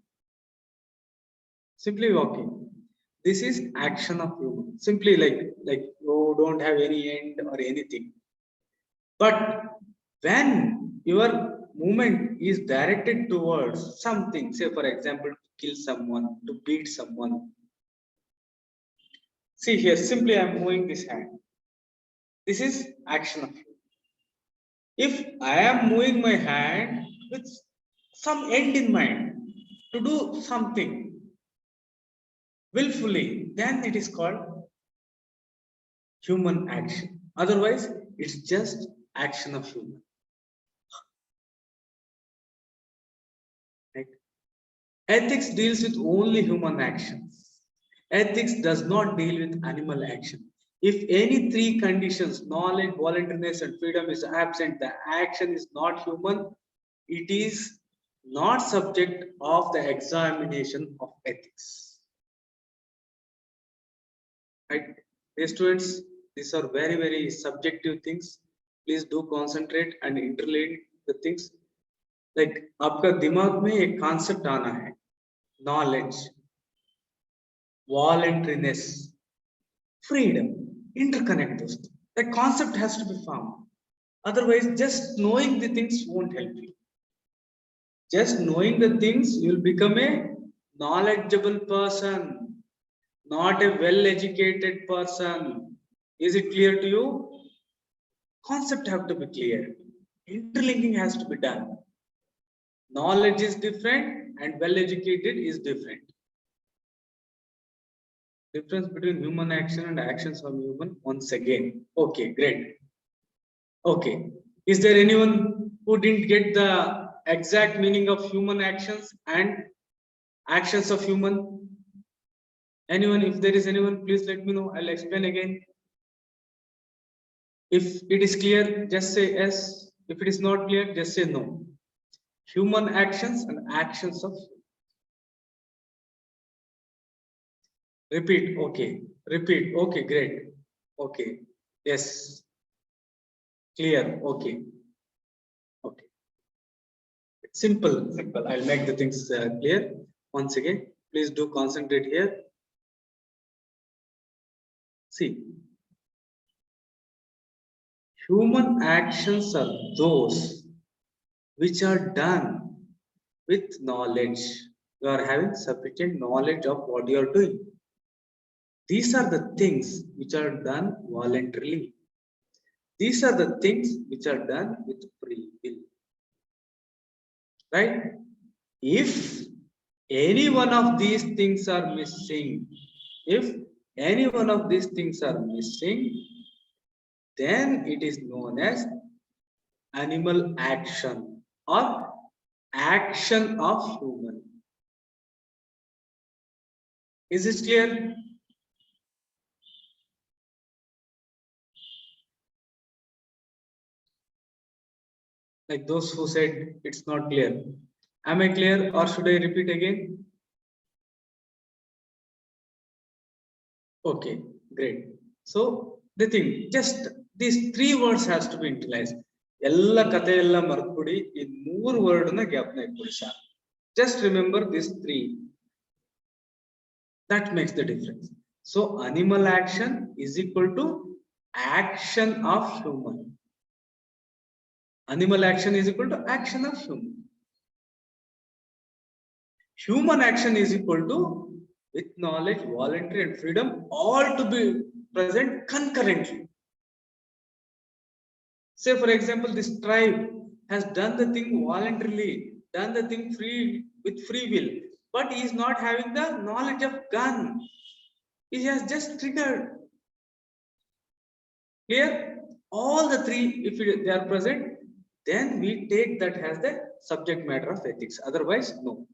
Simply walking. This is action of human. Simply like you don't have any end or anything. But when your movement is directed towards something, say for example, to kill someone, to beat someone. See here, simply I am moving this hand. This is action of human. If I am moving my hand with some end in mind to do something willfully, then it is called human action. Otherwise, it's just action of human. Ethics deals with only human actions. Ethics does not deal with animal action. If any three conditions, knowledge, voluntariness, and freedom, is absent, the action is not human. It is not subject of the examination of ethics. Right? Hey students, these are very, very subjective things. Please do concentrate and interlink the things. Like आपका दिमाग में एक concept आना है, knowledge, voluntariness, freedom, interconnect those things. The concept has to be found. Otherwise, just knowing the things won't help you. Just knowing the things, you'll become a knowledgeable person, not a well-educated person. Is it clear to you? Concept have to be clear. Interlinking has to be done. Knowledge is different and well-educated is different. Difference between human action and actions of human once again. Okay, great. Okay. Is there anyone who didn't get the exact meaning of human actions and actions of human? Anyone? If there is anyone, please let me know. I'll explain again. If it is clear, just say yes. If it is not clear, just say no. Human actions and actions of human. Repeat. Okay. Repeat. Okay, great. Okay. Yes. Clear. Okay. Okay. Simple. Simple. I'll make the things clear. Once again, please do concentrate here. See, human actions are those which are done with knowledge. You are having sufficient knowledge of what you are doing. These are the things which are done voluntarily. These are the things which are done with free will. Right? If any one of these things are missing, if any one of these things are missing, then it is known as animal action or action of human. Is this clear? Like those who said it's not clear. Am I clear or should I repeat again? Okay, great. So the thing, just these three words has to be utilized. Ella kathayella markudi in moor word na gyapna ikkudi sir. Just remember these three. That makes the difference. So animal action is equal to action of human. Animal action is equal to action of human. Human action is equal to with knowledge, voluntary and freedom all to be present concurrently. Say for example, this tribe has done the thing voluntarily, done the thing with free will, but he is not having the knowledge of gun. He has just triggered. Clear? All the three, if they are present, then we take that as the subject matter of ethics. Otherwise, no.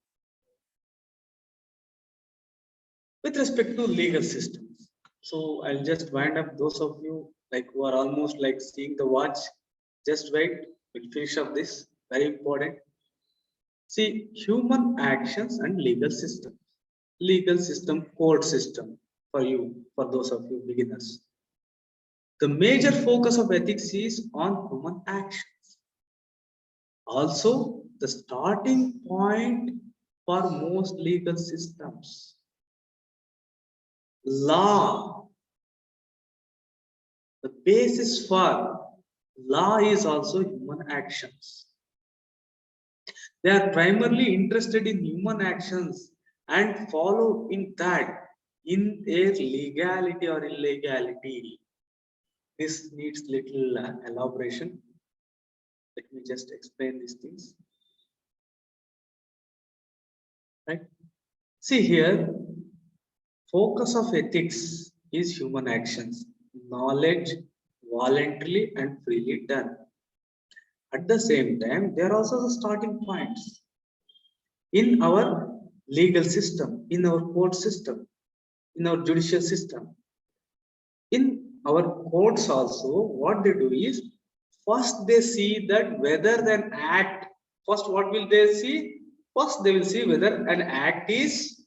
With respect to legal systems, so I'll just wind up those of you like who are almost like seeing the watch. Just wait, we'll finish up this. Very important. See, human actions and legal system. Legal system, court system for you, for those of you beginners. The major focus of ethics is on human actions. Also, the starting point for most legal systems. Law. The basis for law is also human actions. They are primarily interested in human actions and follow in that in their legality or illegality. This needs little elaboration. Let me just explain these things. Right? See here, focus of ethics is human actions, knowledge, voluntarily and freely done. At the same time, they are also the starting points. In our legal system, in our court system, in our judicial system. In our courts also, what they do is, first they see that whether an act, first what will they see? First they will see whether an act is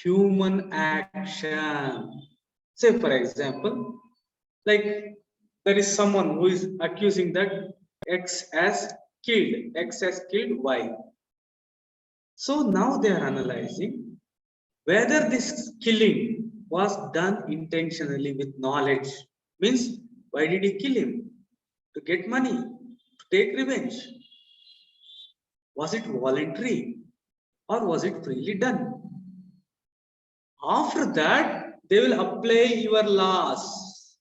human action. Say for example, like there is someone who is accusing that X has killed Y. So now they are analyzing whether this killing was done intentionally with knowledge. Means, why did he kill him? To get money, to take revenge. Was it voluntary or was it freely done? After that, they will apply your laws.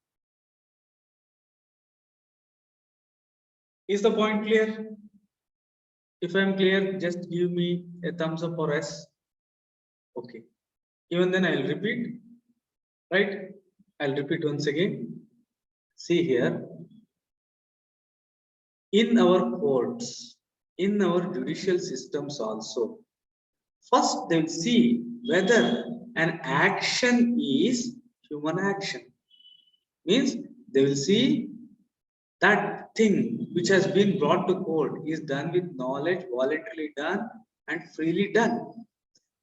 Is the point clear? If I am clear, just give me a thumbs up or S. Okay. Even then I will repeat. Right? I'll repeat once again. See here. In our courts, in our judicial systems also, first they will see whether an action is human action. Means they will see that thing which has been brought to court is done with knowledge, voluntarily done, and freely done.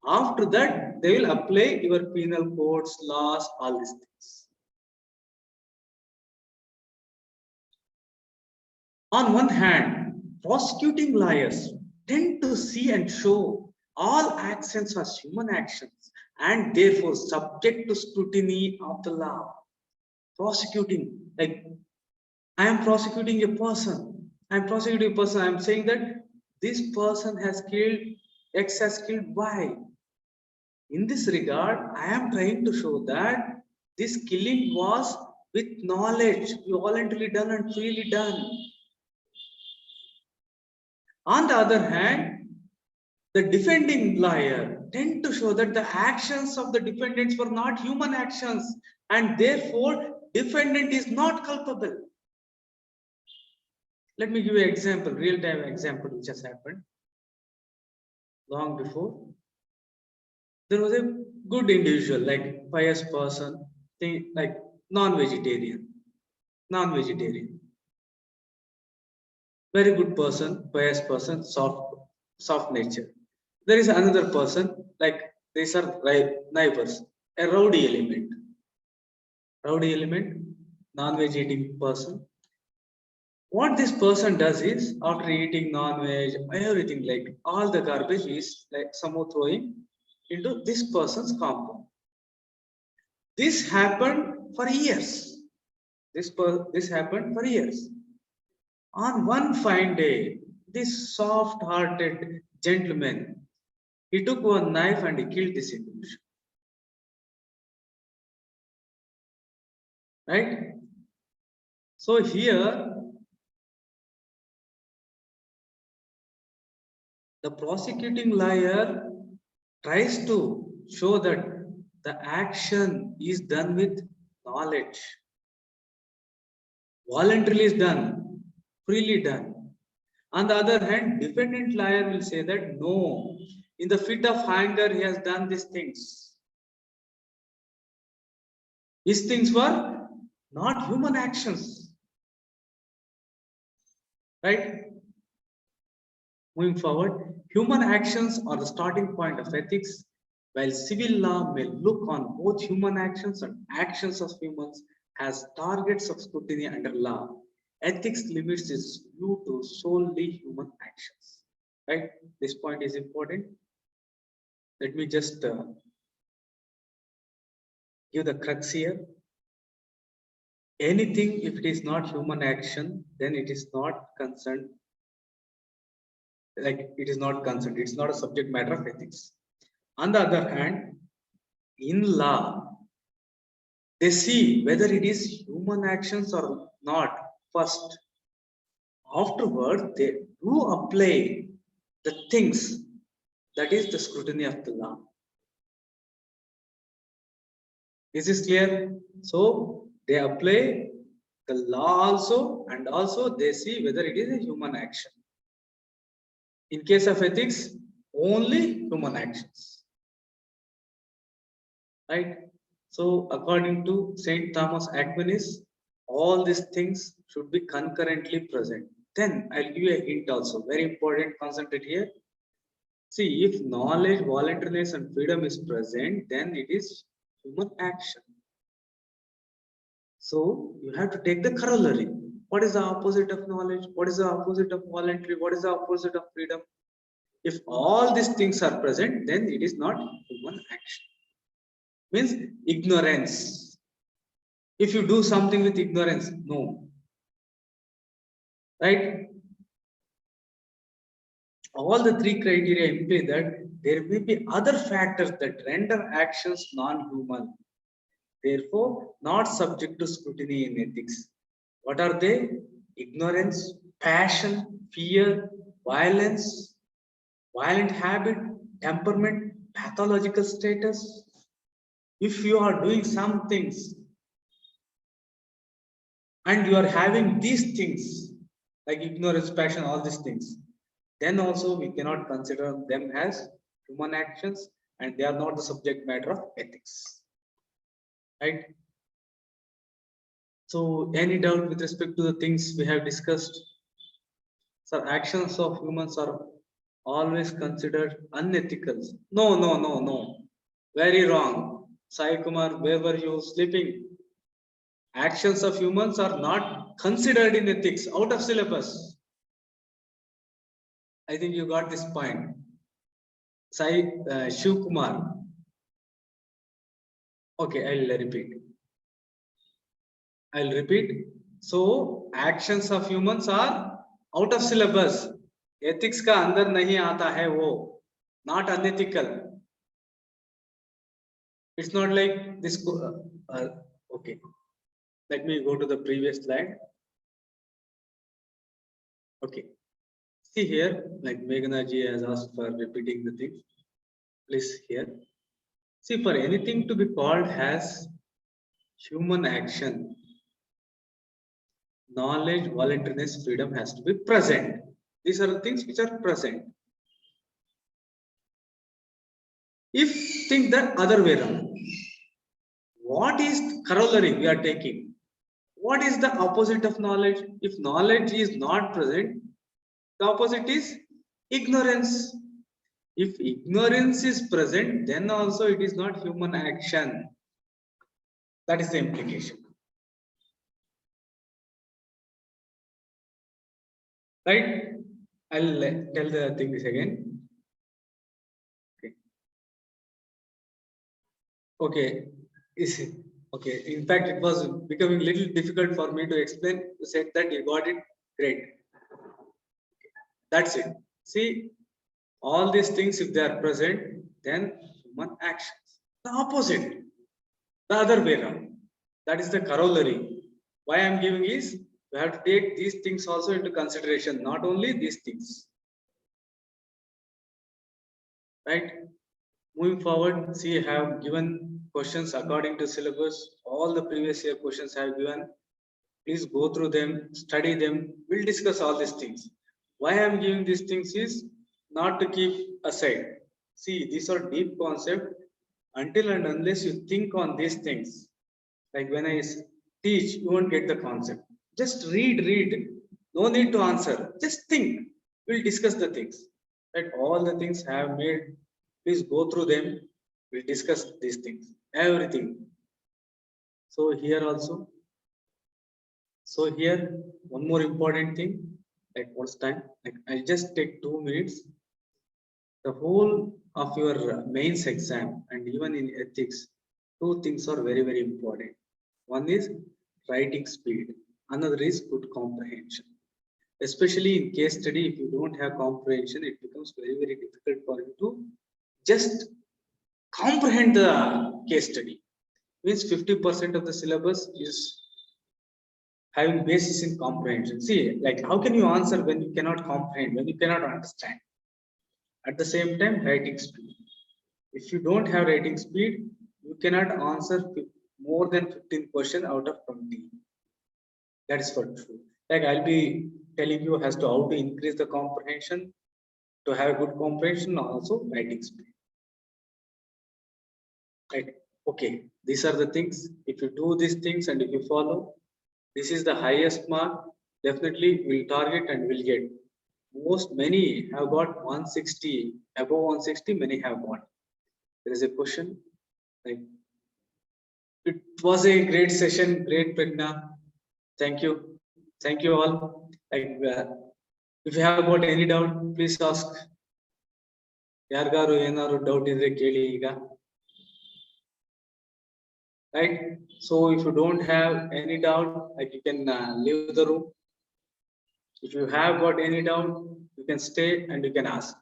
After that, they will apply your penal codes, laws, all these things. On one hand, prosecuting lawyers tend to see and show all actions as human actions and therefore subject to scrutiny of the law. Prosecuting, like I am prosecuting a person. I am prosecuting a person. I am saying that this person has killed, X has killed Y. In this regard, I am trying to show that this killing was with knowledge, voluntarily done and freely done. On the other hand, the defending lawyer tend to show that the actions of the defendants were not human actions and therefore defendant is not culpable. Let me give you an example, real-time example which has happened long before. There was a good individual, like pious person, like non-vegetarian. Very good person, pious person, soft nature. There is another person, like these are neighbors, a rowdy element, non-veg eating person. What this person does is, after eating non-veg, everything, like all the garbage is like somehow throwing into this person's compound. This happened for years. This happened for years. On one fine day, this soft-hearted gentleman, he took one knife and he killed this individual. Right? So here, the prosecuting lawyer tries to show that the action is done with knowledge. Voluntarily is done, freely done. On the other hand, defendant lawyer will say that no, in the fit of anger, he has done these things. These things were not human actions. Right? Moving forward, human actions are the starting point of ethics, while civil law may look on both human actions and actions of humans as targets of scrutiny under law. Ethics limits its view to solely human actions. Right? This point is important. Let me just give the crux here. Anything, if it is not human action, then it is not concerned. Like it is not concerned. It's not a subject matter of ethics. On the other hand, in law, they see whether it is human actions or not first. Afterward, they do apply the things that is the scrutiny of the law. Is this clear? So they apply the law also, and also they see whether it is a human action. In case of ethics, only human actions. Right? So according to Saint Thomas Aquinas, all these things should be concurrently present. Then I'll give you a hint also. Very important, concentrate here. See, if knowledge, voluntariness, and freedom is present, then it is human action. So you have to take the corollary. What is the opposite of knowledge? What is the opposite of voluntary? What is the opposite of freedom? If all these things are present, then it is not human action. Means ignorance. If you do something with ignorance, no. Right? All the three criteria imply that there may be other factors that render actions non-human, therefore not subject to scrutiny in ethics. What are they? Ignorance, passion, fear, violence, violent habit, temperament, pathological status. If you are doing some things and you are having these things like ignorance, passion, all these things, then also we cannot consider them as human actions and they are not the subject matter of ethics. Right? So, any doubt with respect to the things we have discussed? So, actions of humans are always considered unethical. No, no, no, no. Very wrong. Sai Kumar, where were you sleeping? Actions of humans are not considered in ethics, out of syllabus. I think you got this point. Sai Shiv Kumar. Okay, I'll repeat. So, actions of humans are out of syllabus. Ethics का अंदर नहीं आता है वो. Not unethical. It's not like this. Okay. Let me go to the previous slide. Okay. See here, like Meghana ji has asked for repeating the thing. Please here. See, for anything to be called as human action, knowledge, voluntariness, freedom has to be present. These are the things which are present. If think the other way around, what is corollary we are taking? What is the opposite of knowledge? If knowledge is not present, the opposite is ignorance. If ignorance is present, then also it is not human action. That is the implication. Right? I'll tell the things again. Okay. Okay. Okay. In fact, it was becoming a little difficult for me to explain. You said that you got it. Great. That's it. See, all these things, if they are present, then human actions. The opposite, the other way around. That is the corollary. Why I am giving is we have to take these things also into consideration, not only these things. Right? Moving forward, see, I have given questions according to syllabus. All the previous year questions I have given. Please go through them, study them. We'll discuss all these things. Why I am giving these things is not to keep aside. See, these are deep concepts. Until and unless you think on these things, like when I teach, you won't get the concept. Just read. No need to answer. Just think. We'll discuss the things. That all the things I have made. Please go through them. We'll discuss these things. Everything. So here also. So here, one more important thing. Like what's time? Like I'll just take 2 minutes. The whole of your mains exam and even in ethics, 2 things are very, very important. One is writing speed. Another is good comprehension. Especially in case study, if you don't have comprehension, it becomes very, very difficult for you to just comprehend the case study. Means 50% of the syllabus is having basis in comprehension. See, like how can you answer when you cannot comprehend, when you cannot understand? At the same time, writing speed. If you don't have writing speed, you cannot answer more than 15 questions out of 20. That is for true. Like I'll be telling you as to how to increase the comprehension. to have good comprehension, also writing speed. Right? Okay, these are the things. If you do these things and if you follow, this is the highest mark. Definitely we'll target and we'll get. Many have got 160, above 160, many have got. There is a question. Like, it was a great session, great Pragna. Thank you. Thank you all. Like, if you have got any doubt, please ask. Yargaru enaru doubt idre keli iga. Right? So if you don't have any doubt, like you can leave the room. If you have got any doubt, you can stay and you can ask.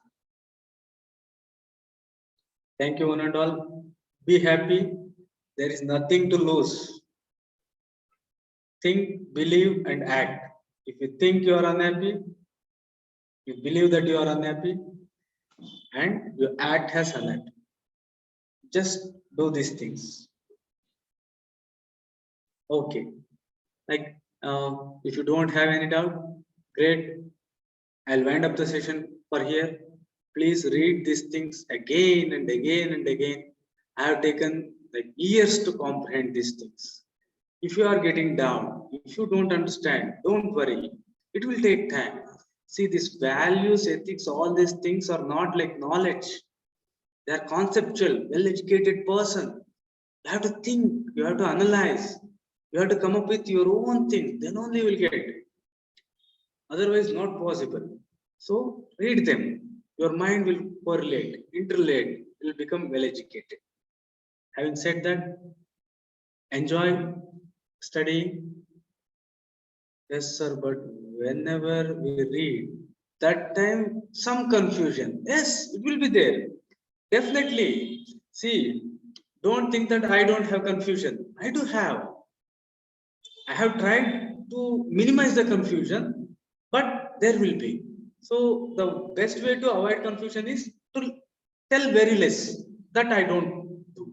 Thank you, one and all. Be happy. There is nothing to lose. Think, believe, and act. If you think you are unhappy, you believe that you are unhappy, and you act as unhappy. Just do these things. Okay. Like, if you don't have any doubt, great. I'll wind up the session for here. Please read these things again and again and again. I have taken like years to comprehend these things. If you are getting down, if you don't understand, don't worry. It will take time. See, these values, ethics, all these things are not like knowledge. They are conceptual, well-educated person. You have to think, you have to analyze, you have to come up with your own thing. Then only you will get it. Otherwise, not possible. So read them. Your mind will correlate, interrelate, will become well-educated. Having said that, enjoy studying. Yes, sir, but whenever we read, that time some confusion. Yes, it will be there. Definitely. See, don't think that I don't have confusion. I do have. I have tried to minimize the confusion, but there will be. So the best way to avoid confusion is to tell very less that I don't do.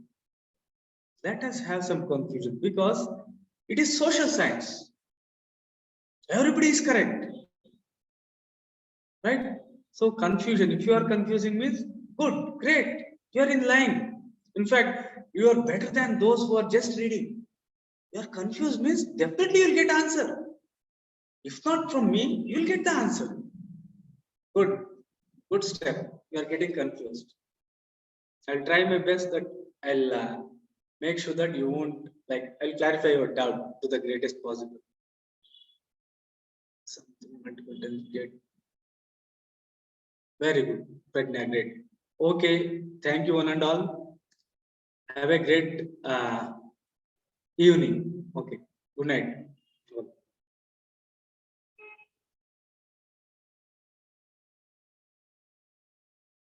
Let us have some confusion because it is social science. Everybody is correct. Right? So confusion, if you are confusing means good, great, you are in line. In fact, you are better than those who are just reading. You are confused means definitely you'll get answer. If not from me, you'll get the answer. Good step. You are getting confused. I'll try my best that I'll make sure that you won't, like, I'll clarify your doubt to the greatest possible. Something get. Very good. Pragna, great. Okay. Thank you, one and all. Have a great evening. Okay. Good night.